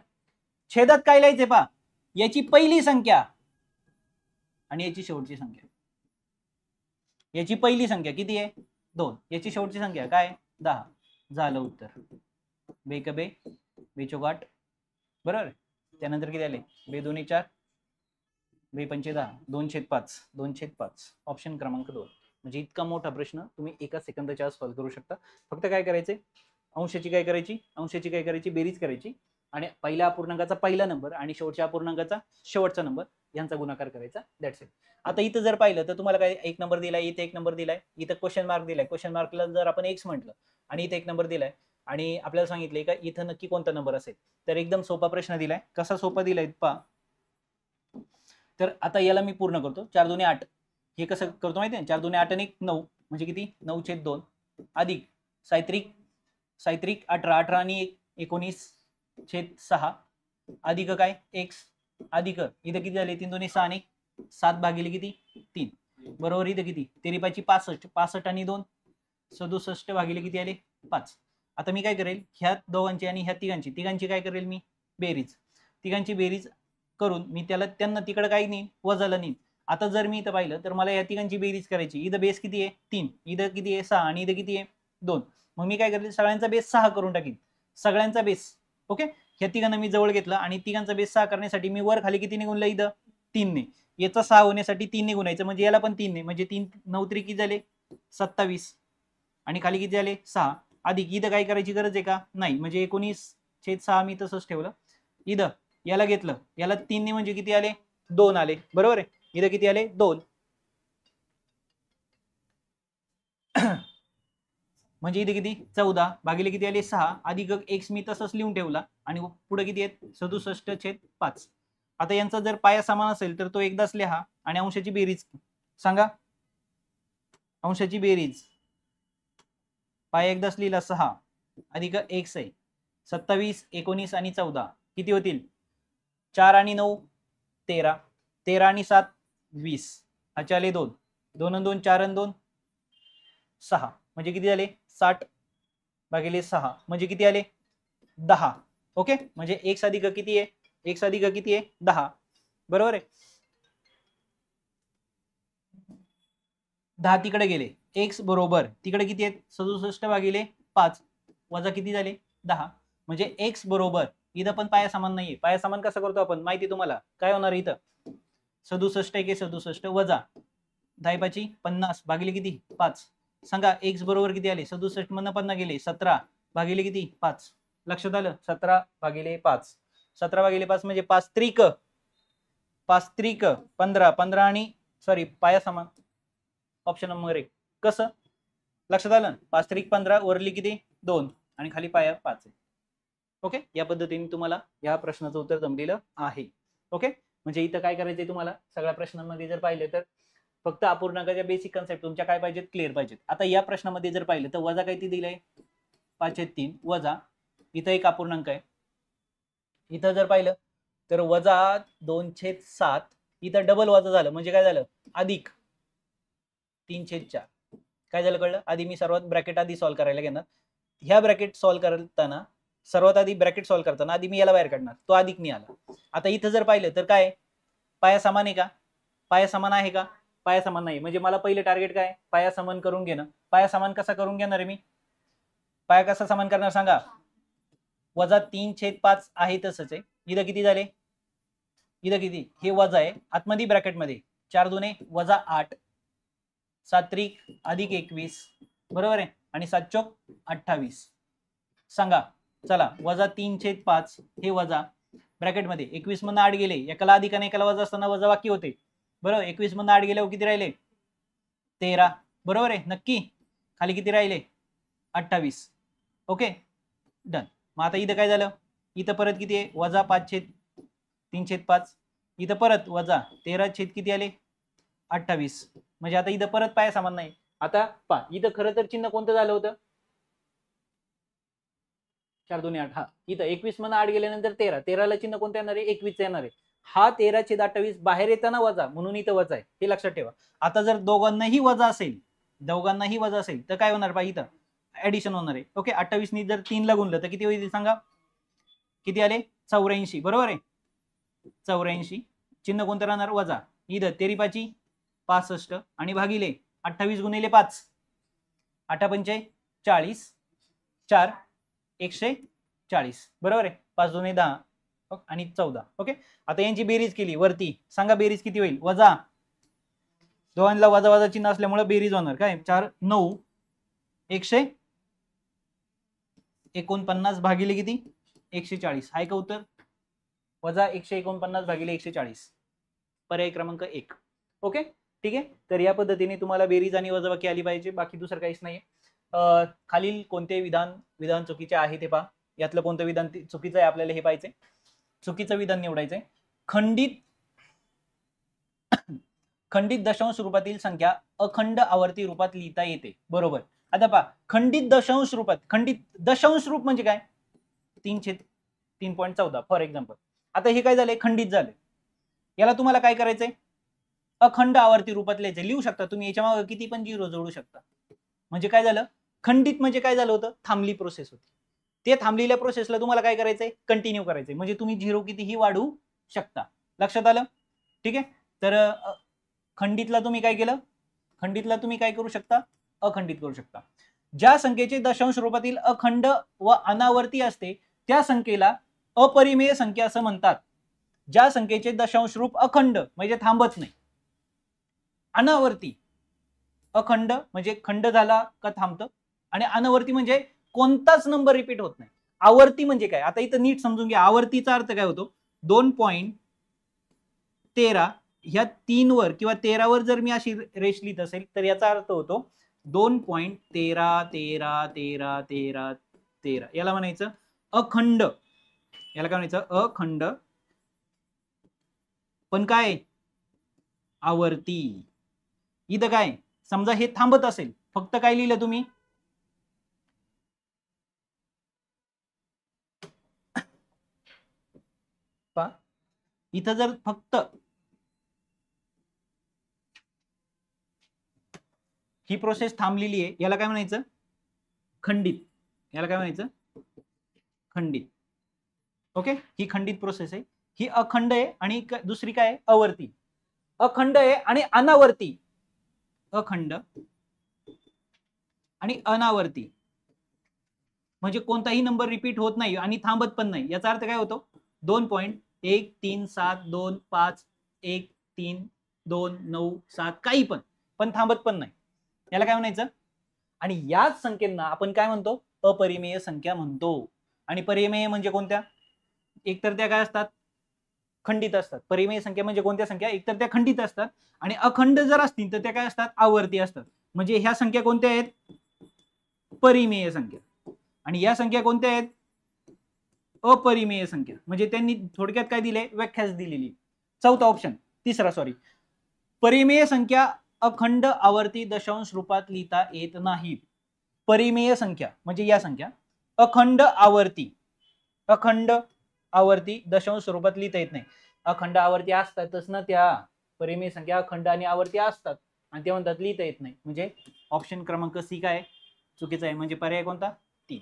छेदात काय लिहायचे पहा. याची पहिली संख्या आणि याची शेवटची संख्या. याची पहिली संख्या किती आहे 2. याची शेवटची संख्या काय 10. झालं उत्तर. बे क बे बेचोक 8 बरोबर. त्यानंतर किती आले बे 2 4 बे 5 10 2/5 2/5 ऑप्शन क्रमांक 2. म्हणजे इतका मोठा प्रश्न तुम्ही एका सेकंदाच्या आत सॉल्व्ह करू शकता. फक्त काय करायचंय अंशाची काय करायची बेरीज करायची आणि पहिल्या अपूर्णांकाचा पहिला नंबर आणि शेवटच्या अपूर्णांकाचा शेवटचा नंबर यांचा गुणाकार करायचा. That's it. आता इथं जर पाहिलं तर तुम्हाला काय एक नंबर दिलाय, इथे एक नंबर दिलाय, इथं क्वेश्चन मार्क दिलाय. क्वेश्चन मार्कला जर आपण एक्स म्हटलं आणि इथे एक नंबर दिलाय आणि आपल्याला सांगितलंय का इथं नक्की कोणता नंबर असेल. तर एकदम सोपा प्रश्न दिलाय. कसा सोपा दिलाय पहा. तर आता याला मी पूर्ण करतो. 4 2 8 हे कसं करतो माहिती आहे. 4 2 8 आणि 9 म्हणजे किती 9/2 अधिक सायत्रिक 18 18 आणि 19/6 अधिक काय x अधिक इथं किती झाले 3 2 6 आणि 7 भागिले किती 3 बरोबर. इथं किती 3 5 65 आणि 2 67 भागिले किती आले 5. आता मी काय करेल ह्या दोघांची आणि ह्या तिघांची काय करेल मी बेरीज. तिघांची बेरीज करून मी त्यांना तिकडे काय नेईन वजाला नेईन. आता जर मी इथं पाहिलं तर मला या तिघांची बेरीज करायची. इथं बेस किती आहे 3, इथं किती आहे 6 आणि इथं किती आहे 2. मग मी काय करेल सगळ्यांचा बेस 6 करून टाकीन. सगळ्यांचा बेस ओके. ह्या तिघांना मी जवळ घेतला आणि तिघांचा बेस 6 करण्यासाठी मी वर खाली किती गुणलं इथं 3 ने. याचा 6 होण्यासाठी 3 ने गुणायचं म्हणजे याला पण 3 ने म्हणजे 3 9 त्रिक किती झाले 27 आणि खाली किती झाले 6 अधिक इथं काय करायची गरज आहे का नाही म्हणजे 19/6 मी तसंच ठेवलं. इथं याला घेतलं याला 3 ने म्हणजे किती आले 2 आले बरोबर आहे. इथं किती आले 2 म्हणजे इथे किती 14 भागिले किती आले 6 अधिक x मी तसंच लिहून ठेवला आणि पुढे किती आहेत 67/5. आता यांचा जर पाया समान असेल तर तो एकदाच लिहा आणि अंशाची बेरीज सांगा. अंशाची बेरीज पाया एकदाच लिहिला 6 अधिक x आहे 27 19 आणि 14 किती होतील 4 आणि 9 13 13 आणि 7 20 आले 2 2 आणि 2 4 आणि 2 6 म्हणजे किती झाले 60 भागिले 6 म्हणजे किती आले 10 ओके. म्हणजे x अधिक किती आहे 10 बरोबर आहे. 10 तिकडे गेले x बरोबर तिकडे किती आहेत 67 भागिले 5 वजा किती झाले 10 म्हणजे x बरोबर इथं पण पाया समान नाहीये. पाया समान कसा करतो आपण माहिती तुम्हाला काय होणार इथं 67 1 67 वजा 10 50 भागिले किती 5 सांगा x बरोबर किती आले 67 मधनं 50 गेले 17 भागिले किती 5 लक्षात आलं 17 भागिले 5 17 भागिले 5 म्हणजे 5 त्रिक 15 15 आणि सॉरी पाया समान ऑप्शन नंबर 1 कसं लक्षात आलं 5 त्रिक 15 वरली किती 2 आणि खाली पाया 5 आहे. ओके या पद्धतीने तुम्हाला या प्रश्नाचं उत्तर जमलेलं आहे. ओके म्हणजे इथं काय करायचंय तुम्हाला सगळ्या प्रश्नांमध्ये जर पाहिलं तर फक्त अपूर्णांकाच्या बेसिक कन्सेप्ट तुमच्या काय पाहिजेत क्लिअर पाहिजेत. आता या प्रश्नामध्ये जर पाहिलं तर वजा काय ती दिलंय 5/3 वजा इथं एक अपूर्णांक आहे. इथं जर पाहिलं तर वजा 2/7 इथं डबल वजा झालं म्हणजे काय झालं अधिक 3/4 काय झालं कळलं. आधी मी सर्वात ब्रॅकेट आधी सॉल्व्ह करायला घेणार. ह्या ब्रॅकेट सॉल्व्ह करताना सर्वात आधी ब्रॅकेट सॉल्व्ह करताना आधी मी याला बाहेर काढणार तो अधिक नाही आला. आता इथं जर पाहिलं तर काय पाया समान आहे का पाया समान आहे का पाया समान नाही म्हणजे मला पहिले टार्गेट काय पाया समान करून घेणं. पाया समान कसा करून घेणार आहे मी पाया कसा समान करणार सांगा वजा 3/5 आहे तसंच आहे. इथं किती झाले इथं किती हे वजा आहे आतमध्ये ब्रॅकेट मध्ये 4 2 वजा 8 7 त्रिक अधिक 21 बरोबर आहे आणि 7 चौक 28 सांगा चला वजा 3/5 हे वजा ब्रॅकेट मध्ये 21 मधून 8 गेले एकाला अधिक आणि एकाला वजा असताना वजा बाकी होते बरोबर. 21 मधून 8 गेल्यावर किती राहिले 13 बरोबर आहे नक्की. खाली किती राहिले 28 ओके डन. मग आता इथं काय झालं इथं परत किती आहे वजा 5/3/5 इथं परत वजा 13 छेद किती आले 28 म्हणजे आता इथं परत पाया समान नाही. आता पहा इथं खरं तर चिन्ह कोणतं झालं होतं, 4 2 8. हा इथं 21 मधून 8 गेल्यानंतर 13, 13ला चिन्ह कोणतं येणार आहे, 21 येणार आहे. हा 13/28 बाहेर येताना वजा, म्हणून इथं वजा आहे, हे लक्षात ठेवा. आता जर दोघांनाही वजा असेल तर काय होणार पाहिजे, इथं ऍडिशन होणार आहे. ओके, 28 नी जर 3 ला गुणलं तर किती होईल सांगा, किती आले, 84. बरोबर आहे, 84. चिन्ह कोणतं राहणार, वजा. इथं 13 65 आणि भागिले 28 गुणिले 5, 8 पंचे 40, 4 140. बरोबर आहे, 5 2 10 आणि 14. ओके, आता यांची बेरीज केली वरती, सांगा बेरीज किती होईल, वजा, दोघांना वजा वजा चिन्ह असल्यामुळे बेरीज होणार काय, 4 9 149 भागिले किती, 140. आहे का उत्तर, वजा 149 भागिले 140, पर्याय क्रमांक 1. ओके ठीक आहे. तर या पद्धतीने तुम्हाला बेरीज आणि वजाबाकी आली पाहिजे, बाकी दुसरं काहीच नाही. खालील कोणते विधान चुकीचे आहे ते पहा, यातलं कोणतं विधान चुकीचं आहे आपल्याला हे पाहायचंय. चुकीचं विधान निवडायचंय. खंडित दशांश रूपातील संख्या अखंड आवर्ती रूपात लिहिता येते. बरोबर. आता पहा, खंडित दशांश रूप म्हणजे काय, 3/3.14 फॉर एक्झाम्पल. आता हे काय झालंय, खंडित झाले. याला तुम्हाला काय करायचंय, अखंड आवर्ती रूपात लिहायचं. लिहू शकता तुम्ही, याच्या मागे किती पण 0 जोडू शकता. म्हणजे काय झालं, खंडित म्हणजे काय झालं होतं, थांबली प्रोसेस होती. ते थांबलेल्या प्रोसेसला तुम्हाला काय करायचंय, कंटिन्यू करायचंय. म्हणजे तुम्ही 0 कितीही वाढवू शकता. लक्षात आलं, ठीक आहे. तर खंडितला तुम्ही काय केलं, खंडितला तुम्ही काय करू शकता, अखंडित करू शकता. ज्या संख्येचे दशांश रूपातील अखंड व अनावर्ती असते त्या संख्येला अपरिमेय संख्या असं म्हणतात. ज्या संख्येचे दशांश रूप अखंड म्हणजे थांबत नाही, अनावर्ती, अखंड म्हणजे खंड झाला का थांबतं, आणि अनावर्ती म्हणजे कोणताच नंबर रिपीट होत नाही. आवर्ती म्हणजे काय, आता इथं नीट समजून घ्या. आवर्तीचा अर्थ काय होतो, 2.13 ह्या 3 वर किंवा 13 वर जर मी अशी रेष लिहित असेल तर याचा अर्थ होतो 2.13 याला म्हणायचं अखंड. याला काय म्हणायचं, अखंड. पण काय, आवर्ती. इथं काय, समजा हे थांबत असेल, फक्त काय लिहिलं तुम्ही, इथं जर फक्त ही प्रोसेस थांबलेली आहे, याला काय म्हणायचं, खंडित. याला काय म्हणायचं, खंडित. ओके, ही खंडित प्रोसेस आहे. ही अखंड आहे आणि दुसरी काय, अवर्ती. अखंड आहे आणि अनावर्ती, अखंड आणि अनावर्ती म्हणजे कोणताही नंबर रिपीट होत नाही आणि थांबत पण नाही. याचा अर्थ काय होतो, 2.13725113297 काही पण थांबत पण नाही, याला काय म्हणायचं. आणि याच संख्येना आपण काय म्हणतो, अपरिमेय संख्या म्हणतो. आणि परिमेय म्हणजे कोणत्या, एकतर त्या काय असतात, खंडित असतात. परिमेय संख्या म्हणजे कोणत्या संख्या, एकतर त्या खंडित असतात आणि अखंड जर असतील तर त्या काय असतात, आवर्ती असतात. म्हणजे ह्या संख्या कोणत्या आहेत, परिमेय संख्या. आणि या संख्या कोणत्या आहेत, अपरिमेय संख्या. म्हणजे त्यांनी थोडक्यात काय दिले, व्याख्याच दिलेली. चौथा ऑप्शन, तिसरा सॉरी, परिमेय संख्या अखंड आवर्ती दशांश रूपात लिहिता येत नाही. परिमेय संख्या म्हणजे या संख्या अखंड आवर्ती दशांश स्वरूपात लिहिता येत नाही. अखंड आवर्ती असतातच ना त्या, परिमेय संख्या अखंड आणि आवर्ती असतात आणि ते म्हणतात लिहिता येत नाही. म्हणजे ऑप्शन क्रमांक सी काय चुकीचा आहे. म्हणजे पर्याय कोणता, 3.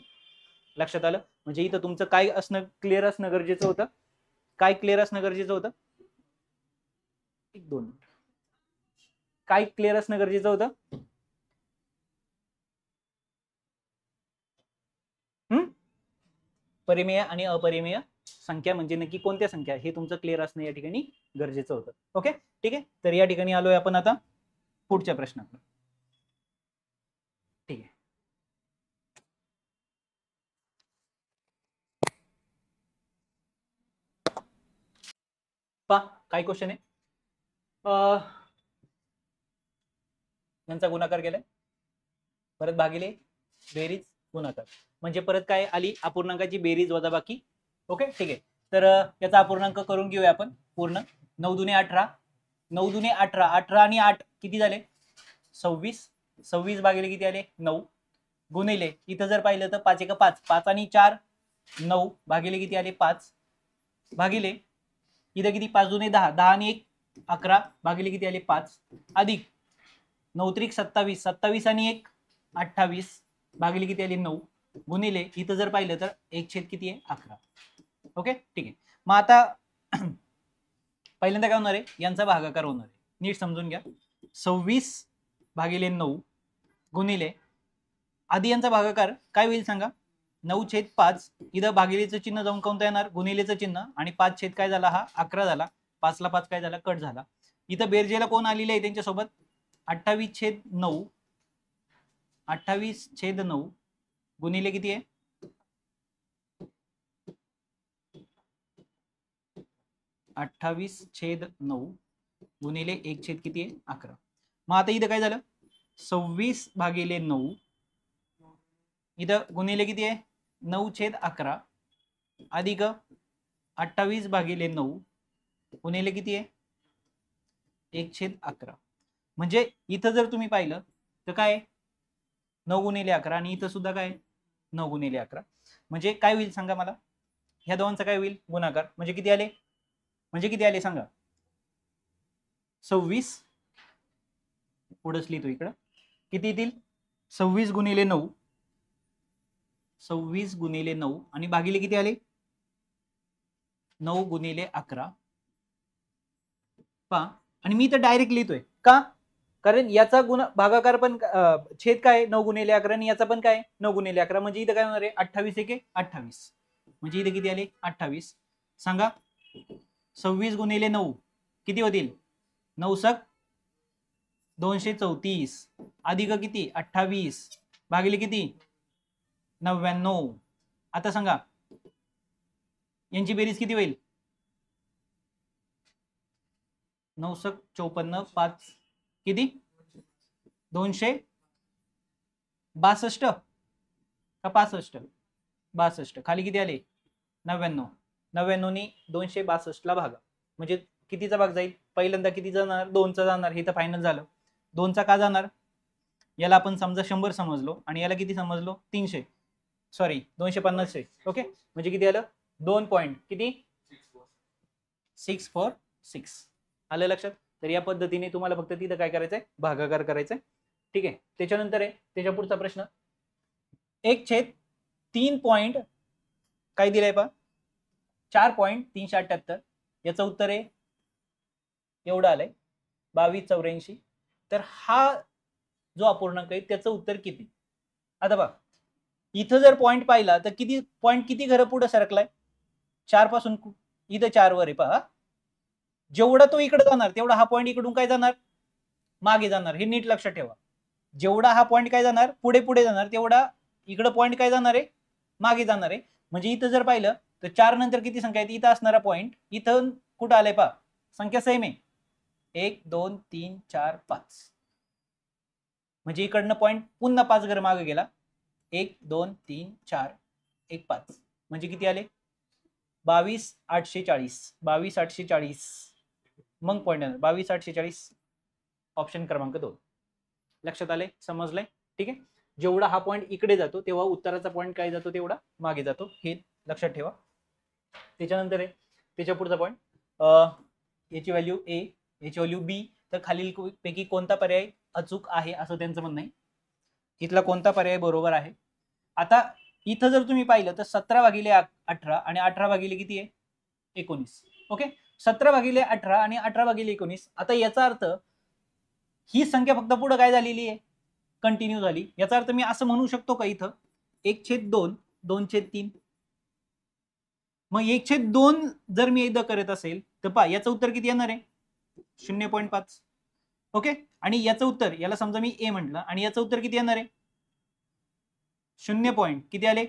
लक्षात आलं. म्हणजे इथं तुमचं काय असणं, क्लिअर असणं गरजेचं होतं. काय क्लिअर असणं गरजेचं होतं, 1-2 काय क्लिअर असणं गरजेचं होतं, परिमेय आणि अपरिमेय संख्या म्हणजे नक्की कोणत्या संख्या, हे तुमचं क्लिअर असणं या ठिकाणी गरजेचं होतं. ओके ठीक आहे. तर या ठिकाणी आलोय आपण आता पुढच्या प्रश्नाकडे. ठीक आहे, पहा काय क्वेश्चन आहे. यांचा गुणाकार केलाय, परत भागिले, बेरीज, गुणाकार. म्हणजे परत काय आली, अपूर्णांकाची बेरीज वजाबाकी. ओके ठीक आहे. तर याचा अपूर्णांक करून घेऊया आपण पूर्ण. 9 दुने 18, 9 दुने 18, 18 आणि 8 किती झाले, 26, 26 भागिले किती आले 9, गुणिले इथं जर पाहिलं तर 5 एक 5, 5 आणि 4 9 भागिले किती आले 5, भागिले इथं किती 5 दुने 10, 10 आणि 1 11 भागिले किती आले 5, अधिक 9 त्रिक 27, 27 आणि 1 28 भागिले किती आले 9, गुणिले इथं जर पाहिलं तर 1 किती आहे 11. ओके ठीक आहे. मग आता पहिल्यांदा काय होणार आहे, यांचा भागाकार होणार आहे, नीट समजून घ्या. 26 भागिले 9 गुणिले आधी यांचा भागाकार काय होईल सांगा, 9/5, इथं भागिलेचं चिन्ह जाऊन कोणतं येणार, गुणिलेचं चिन्ह, आणि 5 काय झाला हा 11 झाला, 5 ला 5 काय झाला कट झाला. इथं बेरजेला कोण आलेले आहे त्यांच्यासोबत 28/9, 28/9 गुणिले किती आहे 28/9 गुणिले 1 किती आहे 11. मग आता इथं काय झालं 26 भागिले 9, इथं गुणिले किती आहे 9/11 अधिक 28 भागिले 9 गुणिले किती आहे 1/11. म्हणजे इथं जर तुम्ही पाहिलं तर काय 9 गुणिले 11 आणि इथं सुद्धा काय 9 गुणिले 11. म्हणजे काय होईल सांगा मला, ह्या दोघांचा काय होईल गुणाकार, म्हणजे किती आले, म्हणजे किती आले सांगा 26, पुढेच लिहितो इकडं किती येतील 26 गुणिले 9, 26 गुणिले 9 आणि भागिले किती आले 9 गुणिले 11 पा. आणि मी तर डायरेक्ट लिहितोय का, कारण याचा गुण भागाकार पण छेद काय 9 गुणिले 11 आणि याचा पण काय 9 गुणिले 11, म्हणजे इथं काय होणार आहे 28 एके 28, म्हणजे इथे किती आले 28. सांगा 26 गुणिले 9 किती होतील 9 सक 234 अधिक किती 28 भागिले किती 99. आता सांगा यांची बेरीज किती होईल 9 सक 54 5 किती 262 का 65, 62 खाली किती आले 99, 99 नी 262 ला भागा, म्हणजे कितीचा भाग जाईल पहिल्यांदा किती जाणार 2चा जाणार, हे तर फायनल झालं. 2चा का जाणार, याला आपण समजा 100 समजलो आणि याला किती समजलो 300, सॉरी 250 आहे. ओके म्हणजे किती आलं 2 पॉइंट किती 646 आलं लक्षात. तर या पद्धतीने तुम्हाला फक्त तिथं काय करायचंय भागाकार करायचंय. ठीक आहे. त्याच्यानंतर आहे त्याच्या पुढचा प्रश्न 1/3 पॉइंट काय दिलंय पा 4.378, याचं उत्तर आहे एवढं आलंय 2284. तर हा जो अपूर्णांक आहे त्याचं उत्तर किती. आता बघा इथं जर पॉइंट पाहिला तर किती पॉइंट किती घरं पुढे सरकलाय 4 पासून इथं 4 वर आहे पहा, जेवढा तो इकडे जाणार तेवढा हा पॉइंट इकडून काय जाणार मागे जाणार, हे नीट लक्षात ठेवा. जेवढा हा पॉइंट काय जाणार पुढे पुढे जाणार तेवढा इकडे पॉइंट काय जाणार आहे मागे जाणार आहे. म्हणजे इथं जर पाहिलं तर 4 नंतर किती संख्या आहे इथं असणारा पॉइंट इथं कुठं आलाय पहा संख्या सेम आहे 1 2 3 4 5, म्हणजे इकडनं पॉइंट पुन्हा 5 घर मागे गेला 1 2 3 4 1 5, म्हणजे किती आले 22,840, 22,840. मग पॉइंट 22,840 ऑप्शन क्रमांक 2. लक्षात आले समजलंय. ठीक आहे. जेवढा हा पॉइंट इकडे जातो तेव्हा उत्तराचा पॉइंट काय जातो तेवढा मागे जातो, हे लक्षात ठेवा. त्याच्यानंतर आहे त्याच्या पुढचा पॉइंट याची व्हॅल्यू ए याची व्हॅल्यू बी, तर खालील पैकी कोणता पर्याय अचूक आहे असं त्यांचं म्हणणं आहे. इथला कोणता पर्याय बरोबर आहे. आता इथं जर तुम्ही पाहिलं तर 17/18 आणि 18 किती आहे 19. ओके 17/18 आणि 18/19. आता याचा अर्थ ही संख्या फक्त पुढे काय झालेली आहे कंटिन्यू झाली. याचा अर्थ मी असं म्हणू शकतो का इथं 1/2 2/3. मग 1/2 जर मी एकदा करत असेल तर पहा याचं उत्तर किती येणार आहे 0.5. ओके आणि याचं उत्तर याला समजा मी ए म्हटलं आणि याचं उत्तर किती येणार आहे 0. किती आले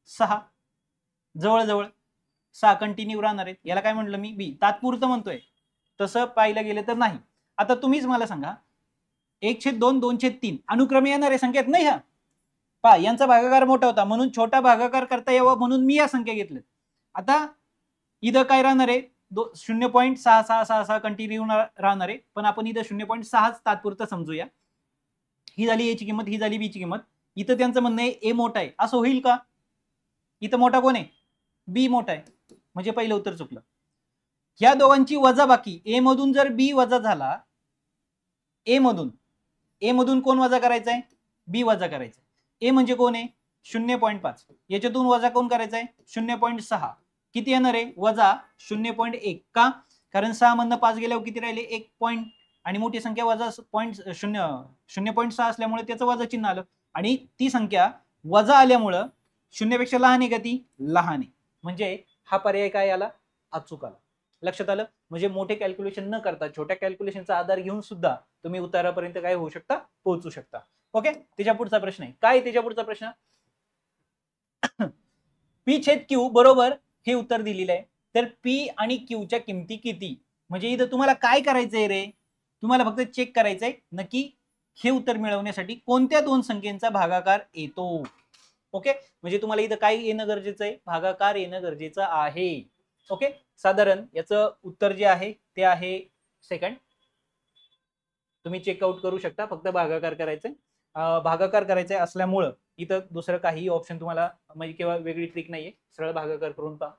6, जवळजवळ 6 कंटिन्यू राहणार आहेत. याला काय म्हटलं मी बी तात्पुरतं म्हणतोय, तसं पाहिलं गेलं तर नाही. आता तुम्हीच मला सांगा 1/2 2/3 अनुक्रमे येणाऱ्या संख्येत नाही. हा पहा यांचा भागाकार मोठा होता म्हणून छोटा भागाकार करता यावा म्हणून मी या संख्या घेतल्या. आता इथं काय राहणार आहे 0.6666 कंटिन्यू राहणार आहे, पण आपण इथं 0.6 तात्पुरतं समजूया. ही झाली A ची किंमत, ही झाली B ची किंमत. इथं त्यांचं म्हणणं आहे A मोठा आहे, असं होईल का? इथं मोठा कोण आहे? B मोठा आहे, म्हणजे पहिलं उत्तर चुकलं. ह्या दोघांची वजाबाकी, A मधून जर B वजा झाला, A मधून कोण वजा करायचंय? B वजा करायचंय. A म्हणजे कोण आहे? 0.5. याच्यातून वजा कोण करायचंय? 0.6. किती येणार आहे? वजा 0.1. का? कारण 6 मधनं 5 गेल्यावर किती राहिले? 1 पॉईंट, आणि मोठी संख्या वजा 0.6 असल्यामुळे त्याचं वजा चिन्ह आलं, आणि ती संख्या वजा आल्यामुळं 0 पेक्षा लहान आहे का ती? लहान आहे. म्हणजे हा पर्याय काय आला? अचूक आला. लक्षात आलं? म्हणजे मोठे कॅल्क्युलेशन न करता छोट्या कॅल्क्युलेशनचा आधार घेऊन सुद्धा तुम्ही उत्तरापर्यंत काय होऊ शकता? पोहोचू शकता. ओके, त्याच्या पुढचा प्रश्न आहे. काय त्याच्या पुढचा प्रश्न? P छेद Q बरोबर हे उत्तर दिलेलं आहे. तर P आणि Q च्या किमती किती? म्हणजे इथं तुम्हाला काय करायचंय रे? तुम्हाला फक्त चेक करायचंय नक्की हे उत्तर मिळवण्यासाठी कोणत्या दोन संख्येचा भागाकार येतो. ओके, म्हणजे तुम्हाला इथं काय येणं गरजेचं आहे? भागाकार येणं गरजेचं आहे. ओके, साधारण याचं उत्तर जे आहे ते आहे सेकंड. तुम्ही चेकआउट करू शकता, फक्त भागाकार करायचंय. भागाकार करायचंय असल्यामुळं इथं दुसरं काही ऑप्शन तुम्हाला म्हणजे किंवा वेगळी ट्रिक नाहीये, सरळ भागाकार करून पहा.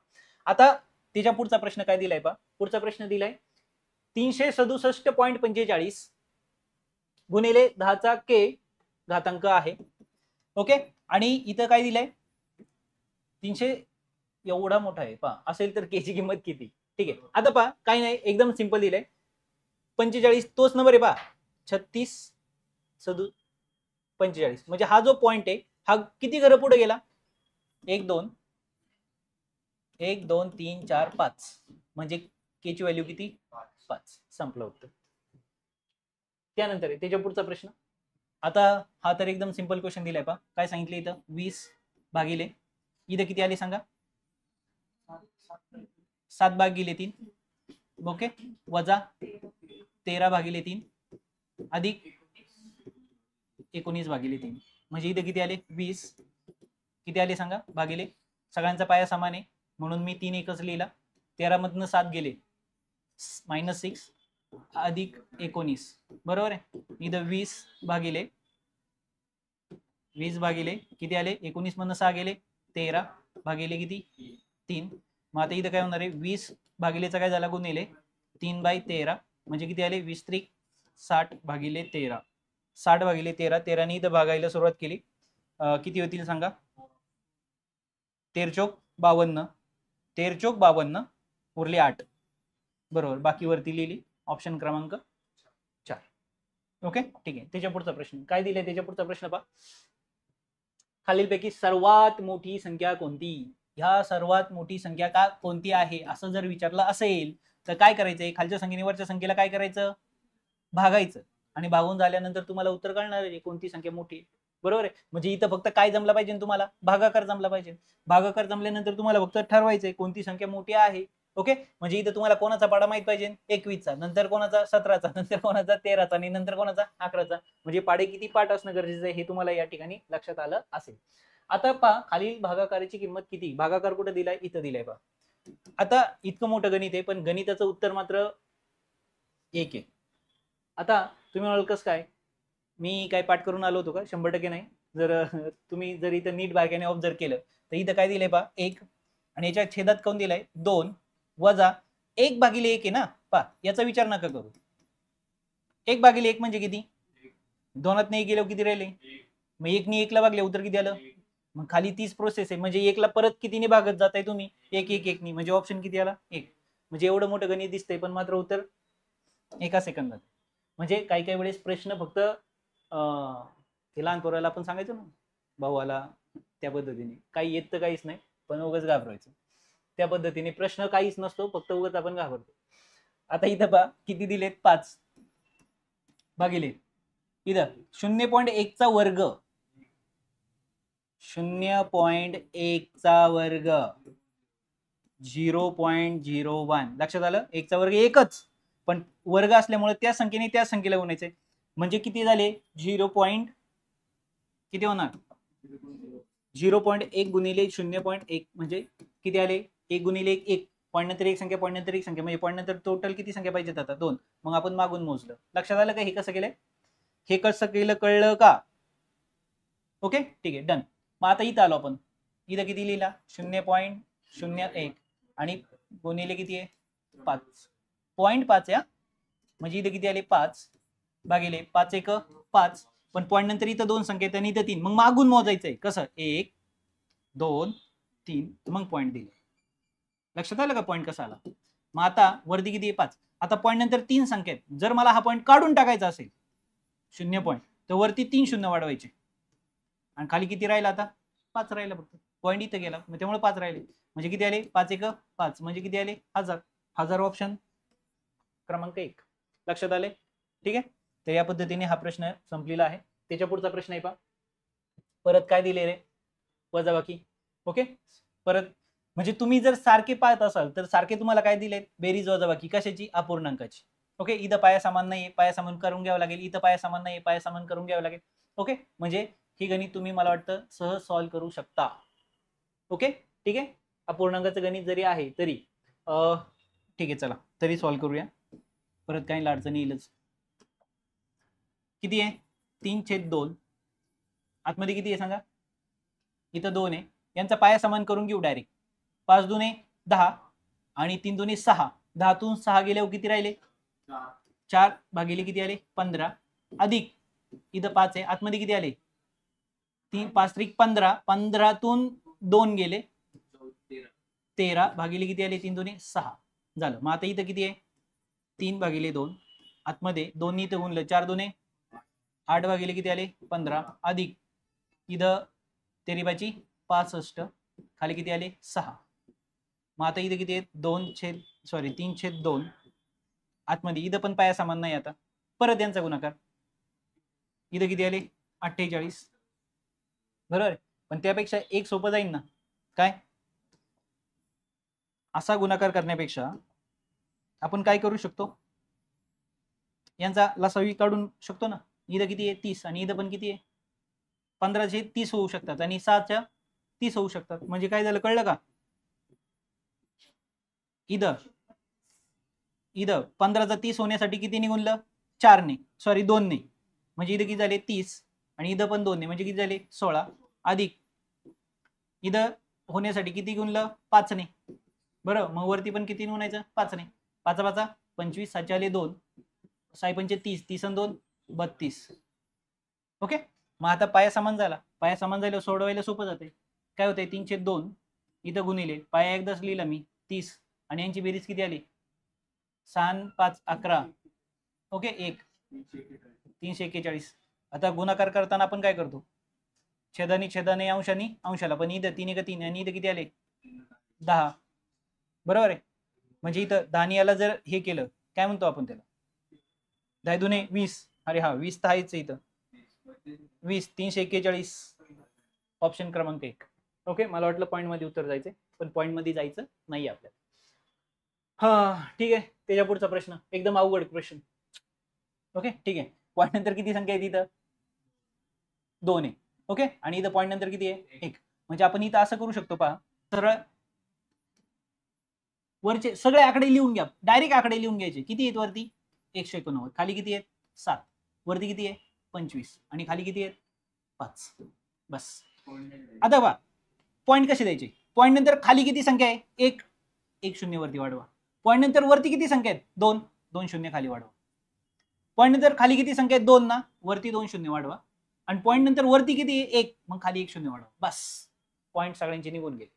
आता त्याच्या पुढचा प्रश्न काय दिलाय पहा. पुढचा प्रश्न दिलाय 367.45 गुणिले 10चा k घातांक आहे. ओके, आणि इथं काय दिलंय? 300 एवढा मोठा आहे पहा, असेल तर k ची किंमत किती? ठीक आहे, आता पहा काही नाही, एकदम सिंपल दिलंय. 45 तोच नंबर आहे पहा, 36 45. म्हणजे हा जो पॉइंट आहे हा किती घरं पुढे गेला? 1 2 1 2 3 4 5, म्हणजे के ची व्हॅल्यू किती? 5. संपलं उत्तर. त्यानंतर त्याच्या पुढचा प्रश्न. आता हा तर एकदम सिंपल क्वेश्चन दिलाय पहा. काय सांगितलं इथं? 20 भागिले, इथं किती आले सांगा? 7 भागिले 3. ओके, वजा 13 भागिले 3 अधिक 19 भागिले 3, म्हणजे इथे किती आले? 20. किती आले सांगा? भागिले, सगळ्यांचा पाया समान आहे म्हणून मी 3 एकच लिहिला. 13 मधनं 7 गेले, -6 अधिक 19, बरोबर आहे. इथं 20 भागिले किती आले? 19 मधनं 6 गेले, 13 भागिले किती? 3. मग आता इथं काय होणार आहे? 20 भागिलेचा काय झाला? गुणिले 3/13, म्हणजे किती आले? 20 त्रिक 60 भागिले 13. 60 भागिले 13, 13 ने इथं भागायला सुरुवात केली. किती होतील सांगा? 13 चौक 52, 13 चौक 52, उरले 8, बरोबर. बाकी वरती लिहिली, ऑप्शन क्रमांक 4. ओके, ठीक आहे. त्याच्या पुढचा प्रश्न काय दिलाय? त्याच्या पुढचा प्रश्न पहा. खालीलपैकी सर्वात मोठी संख्या कोणती? ह्या सर्वात मोठी संख्या का कोणती आहे असं जर विचारलं असेल तर काय करायचंय? खालच्या संख्येने वरच्या संख्येला काय करायचं? भागायचं, आणि भागून झाल्यानंतर तुम्हाला उत्तर कळणार आहे कोणती संख्या मोठी, बरोबर आहे. म्हणजे इथं फक्त काय जमला पाहिजे? तुम्हाला भागाकार जमला पाहिजे. भागाकार जमल्यानंतर तुम्हाला फक्त ठरवायचंय कोणती संख्या मोठी आहे. ओके, म्हणजे इथं तुम्हाला कोणाचा पाडा माहित पाहिजे? 21चा, नंतर कोणाचा? 17चा, नंतर कोणाचा? 13चा, आणि नंतर कोणाचा? 11चा. म्हणजे पाडे किती पाठ असणं गरजेचं आहे हे तुम्हाला या ठिकाणी लक्षात आलं असेल. आता पहा, खालील भागाकाराची किंमत किती? भागाकार कुठे दिलाय? इथं दिलाय पहा. आता इतकं मोठं गणित आहे पण गणिताचं उत्तर मात्र 1 आहे. आता तुम्ही म्हणाल कसं काय? मी काय पाठ करून आलो होतो का? 100% नाही. जर तुम्ही जर इथं नीट बारकाईने ऑब्झर्व केलं तर इथं काय दिलंय पहा? 1, आणि याच्या छेदात कोण दिलाय? 2 वजा 1/1 आहे ना पहा. याचा विचार नका करू. 1/1 म्हणजे किती? 2त नाही गेलो किती राहिले? मग 1 ने 1 ला भागले, उत्तर किती आलं? मग खाली 30 प्रोसेस आहे, म्हणजे 1 ला परत कितीने भागत जाताय तुम्ही? 1 1 1 नी, म्हणजे ऑप्शन किती आला? 1. म्हणजे एवढं मोठं गणित दिसतंय पण मात्र उत्तर 1 सेकंदात. म्हणजे काही काही वेळेस प्रश्न फक्त ते लहान पोराला आपण सांगायचो ना, भाऊला, त्या पद्धतीने काही येत तर काहीच नाही पण उगाच घाबरायचं, त्या पद्धतीने प्रश्न काहीच नसतो, फक्त उगाच आपण घाबरतो. आता इथं पहा किती दिलेत? 5 भागिले इथं 0.1 चा वर्ग, 0.1 चा वर्ग 0.01. लक्षात आलं? 1 चा वर्ग एकच, पण वर्ग असल्यामुळे त्या संख्येने त्या संख्येला गुणायचे, म्हणजे किती झाले? 0. किती होणार? 0.1 गुणिले 0.1 म्हणजे किती आले? 1 गुणिले 1 पॉईंट नंतर एक संख्या, पॉईंट नंतर एक संख्या, म्हणजे पॉईंट नंतर टोटल किती संख्या पाहिजेत आता? 2. मग आपण मागून मोजलं. लक्षात आलं का हे कसं केलंय? हे कसं केलं कळलं का? ओके ठीक आहे, डन. मग आता इथं आलो आपण, इथं किती लिहिला 0.01 आणि गुणिले किती आहे 5, 0.5 आहे, म्हणजे इथं किती आले 5 भागिले 5 एक 5, पण पॉईंट नंतर इथं 2 संख्या आहेत आणि इथं 3, मग मागून मोजायचंय कसं 1 2 3, मग पॉईंट दिले. लक्षात आलं का पॉईंट कसा आला? मग आता वरती किती आहे 5, आता पॉईंट नंतर 3 संख्या आहेत, जर मला हा पॉईंट काढून टाकायचा असेल 0 पॉईंट, तर वरती 3 शून्य वाढवायचे आणि खाली किती राहिला आता 5 राहिला, फक्त पॉईंट इथं गेला मग त्यामुळे 5 राहिले, म्हणजे किती आले 5 एक 5, म्हणजे किती आले 1000. 1000 ऑप्शन क्रमांक 1. लक्षात आले? ठीक आहे, तर या पद्धतीने हा प्रश्न संपलेला आहे. त्याच्या पुढचा प्रश्न आहे पहा, परत काय दिले रे वजाबाकी. ओके, परत म्हणजे तुम्ही जर सारखे पाहत असाल तर सारखे तुम्हाला काय दिले बेरीज वजाबाकी कशाची अपूर्णांकाची. ओके, इथं पाया समान नाही, पाया समान करून घ्यावं लागेल, इथं पाया समान नाही, पाया समान करून घ्यावं लागेल. ओके, म्हणजे ही गणित तुम्ही मला वाटतं सहज सॉल्व्ह करू शकता. ओके ठीक आहे, अपूर्णांकाचं गणित जरी आहे तरी ठीक आहे, चला तरी सॉल्व्ह करूया, परत काही अडचण येईलच. किती आहे 3/2, आतमध्ये किती आहे सांगा, इथं 2 आहे, यांचा पाया समान करून घेऊ डायरेक्ट. 5 दुने 10 आणि 3 दुने 6, 10तून 6 गेल्यावर किती राहिले 4 भागिले किती आले 15, अधिक इथं 5 आहे, आतमध्ये किती आले 3 5 त्रिक 15, 15तून 2 गेले 13 भागिले किती आले 3 दुने 6 झालं. मग आता इथं किती आहे 3 भागिले 2, आतमध्ये 2 इथं गुणलं 4 दुने 8 भागिले किती आले 15, अधिक इथं 13 65, खाली किती आले 6. मग आता इथं किती आहे 3/2, आतमध्ये इथं पण पाया समान नाही, आता परत यांचा गुणाकार, इथं किती आले 48, बरोबर. पण त्यापेक्षा एक सोपं जाईल ना, काय असा गुणाकार करण्यापेक्षा आपण काय करू शकतो, यांचा लसावी काढून शकतो ना. इथं किती आहे 30 आणि इथं पण किती आहे 15चे 30 होऊ शकतात आणि 6च्या 30 होऊ शकतात, म्हणजे काय झालं कळलं का? इथं 15चा 30 होण्यासाठी किती गुणलं 4 ने, सॉरी 2 ने, म्हणजे इथं किती झाले 30 आणि इथं पण 2 ने, म्हणजे किती झाले 16, अधिक इथं होण्यासाठी किती गुणलं 5 ने, बरं. मग वरती पण किती गुणायचं 5 ने, 5 5 25, 7 आले 2, 6 पंचे 30, 30 आणि 2 32. ओके, मग आता पाया समान झाला, पाया समान झाल्यावर सोडवायला सोपं जाते. काय होते 3/2, इथं गुणिले पाया एकदाच लिहिला मी 30 आणि यांची बेरीज किती आली 6 5 11, ओके 1 341. आता गुणाकार करताना आपण काय करतो, छेदानी छेदाने अंशानी अंशाला, पण इथं 3 1 3 आणि इथं किती आले 10, बरोबर आहे. म्हणजे इथं 10 याला जर हे केलं काय म्हणतो आपण त्याला 10 दुने 20, अरे हा 20 तर आहेच इथं 20, 341, ऑप्शन क्रमांक 1. ओके, मला वाटलं पॉईंट मध्ये उत्तर जायचंय, पण पॉईंट मध्ये जायचं नाही आपल्याला. हा ठीक आहे, त्याच्या पुढचा प्रश्न एकदम अवघड प्रश्न. ओके ठीक आहे, पॉईंट नंतर किती संख्या आहे तिथं 2 आहे. ओके, आणि इथं पॉईंट नंतर किती आहे 1, म्हणजे आपण इथं असं करू शकतो पहा, सरळ वरचे सगळे आकडे लिहून घ्या, डायरेक्ट आकडे लिहून घ्यायचे. किती आहेत वरती 189, खाली किती आहेत 7, वरती किती आहे 25 आणि खाली किती आहेत 5, बस. आता बघा पॉईंट कसे द्यायचे, पॉईंट नंतर खाली किती संख्या आहे 1, 1 शून्य वरती वाढवा. पॉईंट नंतर वरती किती संख्या आहेत 2, 2 शून्य खाली वाढवा. पॉईंट नंतर खाली किती संख्या आहेत 2 ना, वरती 2 शून्य वाढवा. आणि पॉईंट नंतर वरती किती आहे 1, मग खाली 1 शून्य वाढवा. बस, पॉईंट सगळ्यांचे निघून गेले,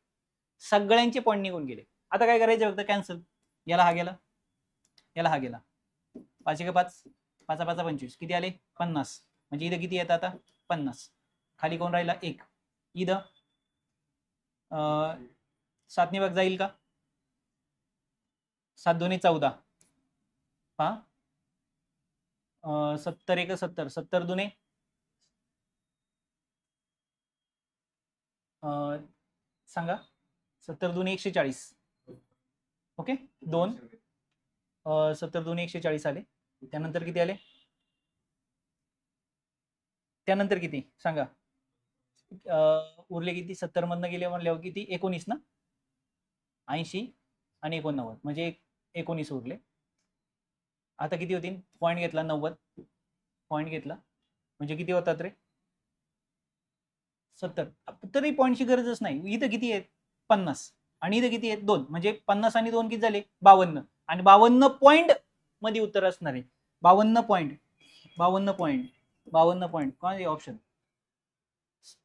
सगळ्यांचे पॉईंट निघून गेले. आता काय करायचं फक्त कॅन्सल, याला हा गेला, याला हा गेला, 5 1 5, 5 5 25, किती आले 50, म्हणजे इथं किती येतं आता 50, खाली कोण राहिला 1, इथं 7 ने भाग जाईल का, 7 2 14, पहा 70 1 70, 70 2 सांगा 70 2 140, ओके 2 70 2 140 आले. त्यानंतर किती आले, त्यानंतर किती सांगा, उरले किती 70 मधनं गेले म्हणल्यावर किती 19 ना, 80 आणि 89, म्हणजे 19 उरले. आता किती होतील, पॉईंट घेतला 90, पॉईंट घेतला म्हणजे किती होतात रे 70. तरी पॉईंटची गरजच नाही. इथं किती आहेत 50 आणि इथं किती आहेत 2, म्हणजे 50 आणि 2 किती झाले 52 आणि 52 पॉईंट मध्ये उत्तर असणार आहे. 52 पॉईंट 52 पॉईंट काय ऑप्शन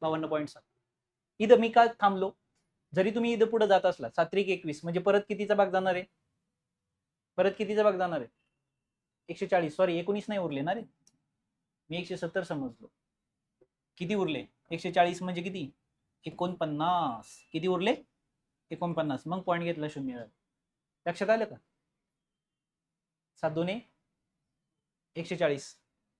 52.7. इथं मी का थांबलो? जरी तुम्ही इथं पुढे जात असला 7 21 म्हणजे परत कितीचा भाग जाणार आहे? परत कितीचा भाग जाणार आहे? 140. सॉरी 19 नाही उरले ना रे, मी 170 समजलो. किती उरले? 140 म्हणजे किती 49. किती उरले 49. मग पॉईंट घेतला 0. लक्षात आलं का? 7 2 140.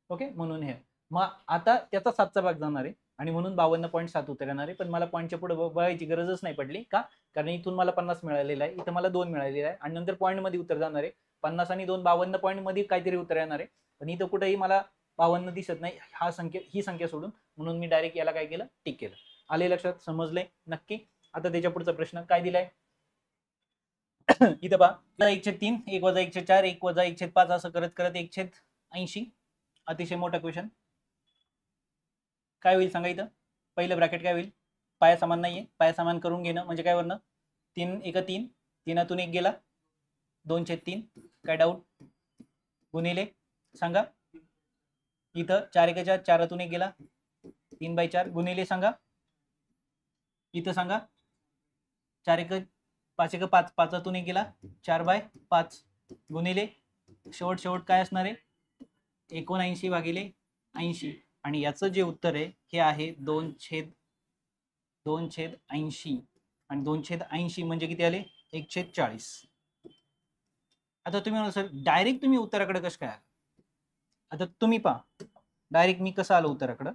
ओके, म्हणून हे मग आता त्याचा 7चा भाग जाणार आहे आणि म्हणून 52.7 उत्तर येणार आहे. पण मला पॉईंटच्या पुढे बघायची गरजच नाही पडली का? कारण इथून मला 50 मिळालेला आहे, इथं मला 2 मिळालेला आहे आणि नंतर पॉईंट मध्ये उत्तर जाणार आहे. 50 आणि 2 52 पॉईंट मध्ये काहीतरी उत्तर येणार आहे, पण इथं कुठेही मला 52 दिसत नाही ही संख्या सोडून, म्हणून मी डायरेक्ट याला काय केलं टिक केलं. आले लक्षात? समजले नक्की? आता त्याच्या पुढचा प्रश्न काय दिलाय इथं पहा 1/3 1 - 1/4 1 - 1/5 असं करत करत 1/80. अतिशय मोठा क्वेश्चन. काय होईल सांगा? इथं पहिलं ब्रॅकेट काय होईल? पाया समान नाहीये, पाया समान करून घेणं म्हणजे काय वरनं 3 1 3 3तून 1 गेला 2/3. काय डाऊट? गुणिले सांगा इथं 4 1 4 4तून 1 गेला 3/4 गुणिले सांगा इथं सांगा 4 1 5 1 5 5तून 1 गेला 4/5 गुणिले शेवट काय असणार आहे 79 भागिले 80 आणि याचं जे उत्तर आहे हे आहे 2/80 आणि 2/80 म्हणजे किती आले 1/40. आता तुम्ही म्हणा सर डायरेक्ट तुम्ही उत्तराकडे कसं काय? आता तुम्ही पहा डायरेक्ट मी कसं आलो उत्तराकडे.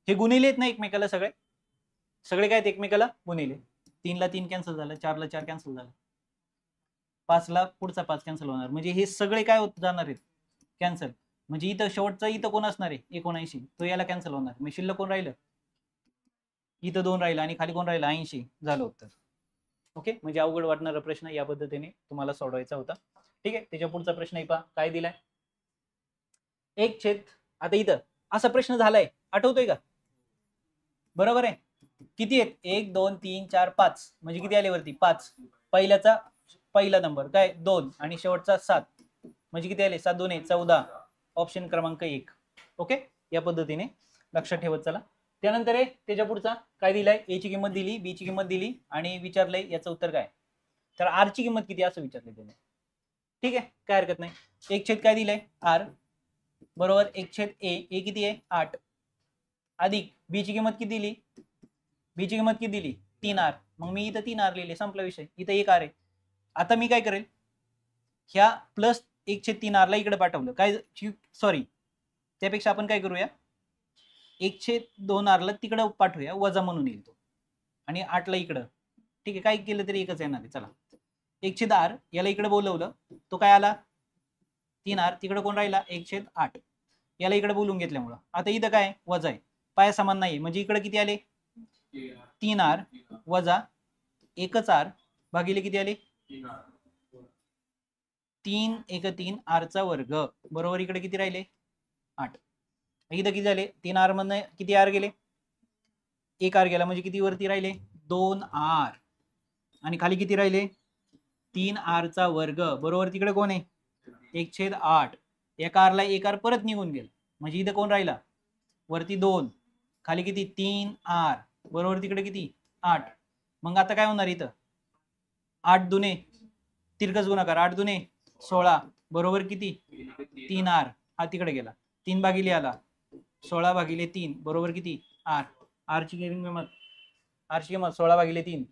हे गुणिले आहेत ना एकमेकाला, सगळे काय एकमेकाला गुणिले. 3 ला 3 कॅन्सल झालं, 4 ला 4 कॅन्सल झालं, 5 ला पुढचा 5 कॅन्सल होणार, म्हणजे हे सगळे काय होत जाणार आहेत कॅन्सल. म्हणजे इथं शेवटचा इथं कोण असणार आहे 79, तो याला कॅन्सल होणार. मग शिल्लक कोण राहिलं? इथं 2 राहिलं आणि खाली कोण राहिलं 80. झालं उत्तर. ओके, म्हणजे अवघड वाटणारा प्रश्न या पद्धतीने तुम्हाला सोडवायचा होता. ठीक आहे, त्याच्या पुढचा प्रश्न पहा काय दिलाय 1/. आता इथं असा प्रश्न झालाय आठवतोय का? बरोबर आहे. किती आहेत 1 2 3 4 5 म्हणजे किती आले वरती 5. पहिल्याचा पहिला नंबर काय 2 आणि शेवटचा 7 म्हणजे किती आले 7 2 14. ऑप्शन क्रमांक 1. ओके, या पद्धतीने लक्षात ठेवत चला. त्यानंतर आहे त्याच्या पुढचा काय दिलाय ए ची किंमत दिली, बी ची किंमत दिली आणि विचारलंय याचं उत्तर काय. तर आर ची किंमत किती असं विचारलंय त्याने. ठीक आहे, काय हरकत नाही. 1/, काय दिलंय आर बरोबर 1/, ए किती आहे 8 अधिक बी ची किंमत किती दिली, बी ची किंमत किती दिली 3R. मग मी इथं 3R लिहिले, संपला विषय. इथं 1R आहे. आता मी काय करेल ह्या प्लस 1/3R ला इकडे पाठवलं काय, सॉरी त्यापेक्षा आपण काय करूया 1/2R ला तिकडे पाठवूया, वजा म्हणून येईल तो आणि 8 ला इकडं. ठीक आहे, काय केलं तरी एकच येणार आहे. चला 1/r याला इकडे बोलवलं, तो काय आला 3R, तिकडे कोण राहिला 1/8. याला इकडे बोलून घेतल्यामुळं आता इथं काय वजा आहे, पाया समान नाही म्हणजे इकडे किती आले 3R वजा 1R भागिले किती आले 3 1 3 R चा वर्ग बरोबर इकडे किती राहिले 8. इथं किती झाले 3R मधनं किती R गेले 1R गेला म्हणजे किती वरती राहिले 2R आणि खाली किती राहिले 3R चा वर्ग बरोबर तिकडे कोण आहे 1/8. एका R ला 1R परत निघून गेला म्हणजे इथं कोण राहिला वरती 2 खाली किती 3R बरोबर तिकडे किती 8. मग आता काय होणार इथं 8 दुने तिरकस गुणाकार 8 दुने 16 बरोबर किती 3R. हा तिकडे गेला 3 भागिले आला 16 भागिले 3 बरोबर किती R. R ची किंमत 16 भागिले 3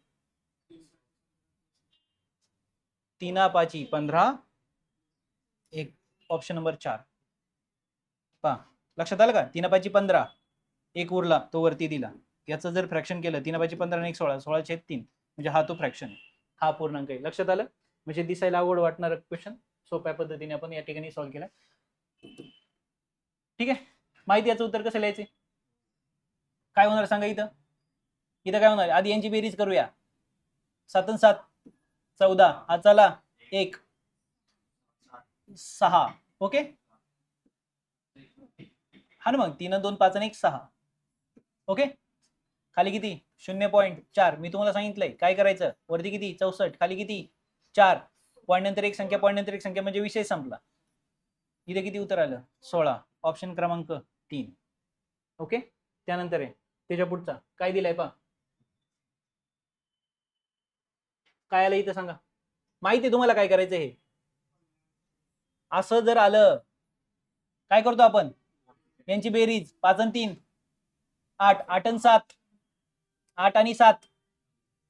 3 5 15 एक. ऑप्शन नंबर 4 पहा लक्षात आलं का 3 5 15 एक उरला तो वरती दिला. याचं जर फ्रॅक्शन केलं 3 5 15 आणि 1 16 16/3 म्हणजे हा तो फ्रॅक्शन आहे, हा पूर्णांक आहे. लक्षात आलं? म्हणजे दिसायला आवड वाटणार क्वेश्चन सोप्या पद्धतीने आपण या ठिकाणी सॉल्व्ह केला. ठीक आहे, माहिती याचं उत्तर कसं लिहायचे काय होणार सांगा. इथं काय होणार आधी यांची बेरीज करूया. 7 आणि 7 14 हा चला 1 6. ओके, हा ना, मग 3 आणि 2 5 आणि 1 6. ओके, खाली किती 0.4. मी तुम्हाला सांगितलंय काय करायचं, वरती किती 64, खाली किती 4, पॉईंट नंतर एक संख्या, पॉईंट नंतर एक संख्या, म्हणजे विषय संपला. इथे किती उत्तर आलं 16, ऑप्शन क्रमांक 3. ओके, त्यानंतर आहे त्याच्या पुढचा काय दिलाय पा, काय आलं इथं सांगा. माहिती आहे तुम्हाला काय करायचं, हे असं जर आलं काय करतो आपण, यांची बेरीज 5 आणि 3 8, 8 आणि 7, 8 आणि 7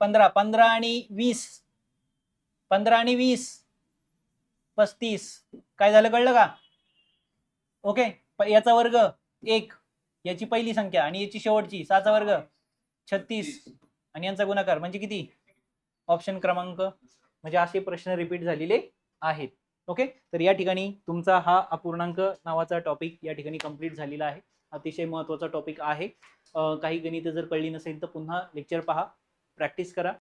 15, 15 आणि 20, 15 आणि 20 35. काय झालं कळलं का. ओके, याचा वर्ग 1, याची पहिली संख्या आणि याची शेवटची 6चा वर्ग 36 आणि यांचा गुणाकार म्हणजे किती, ऑप्शन क्रमांक, म्हणजे असे प्रश्न रिपीट झालेले आहेत. ओके, तर या ठिकाणी तुमचा हा अपूर्णांक नावाचा टॉपिक या ठिकाणी कंप्लीट झालेला आहे. अतिशय महत्त्वाचा टॉपिक आहे. काही गणित जर कळली नसेल तर पुन्हा लेक्चर पहा, प्रॅक्टिस करा.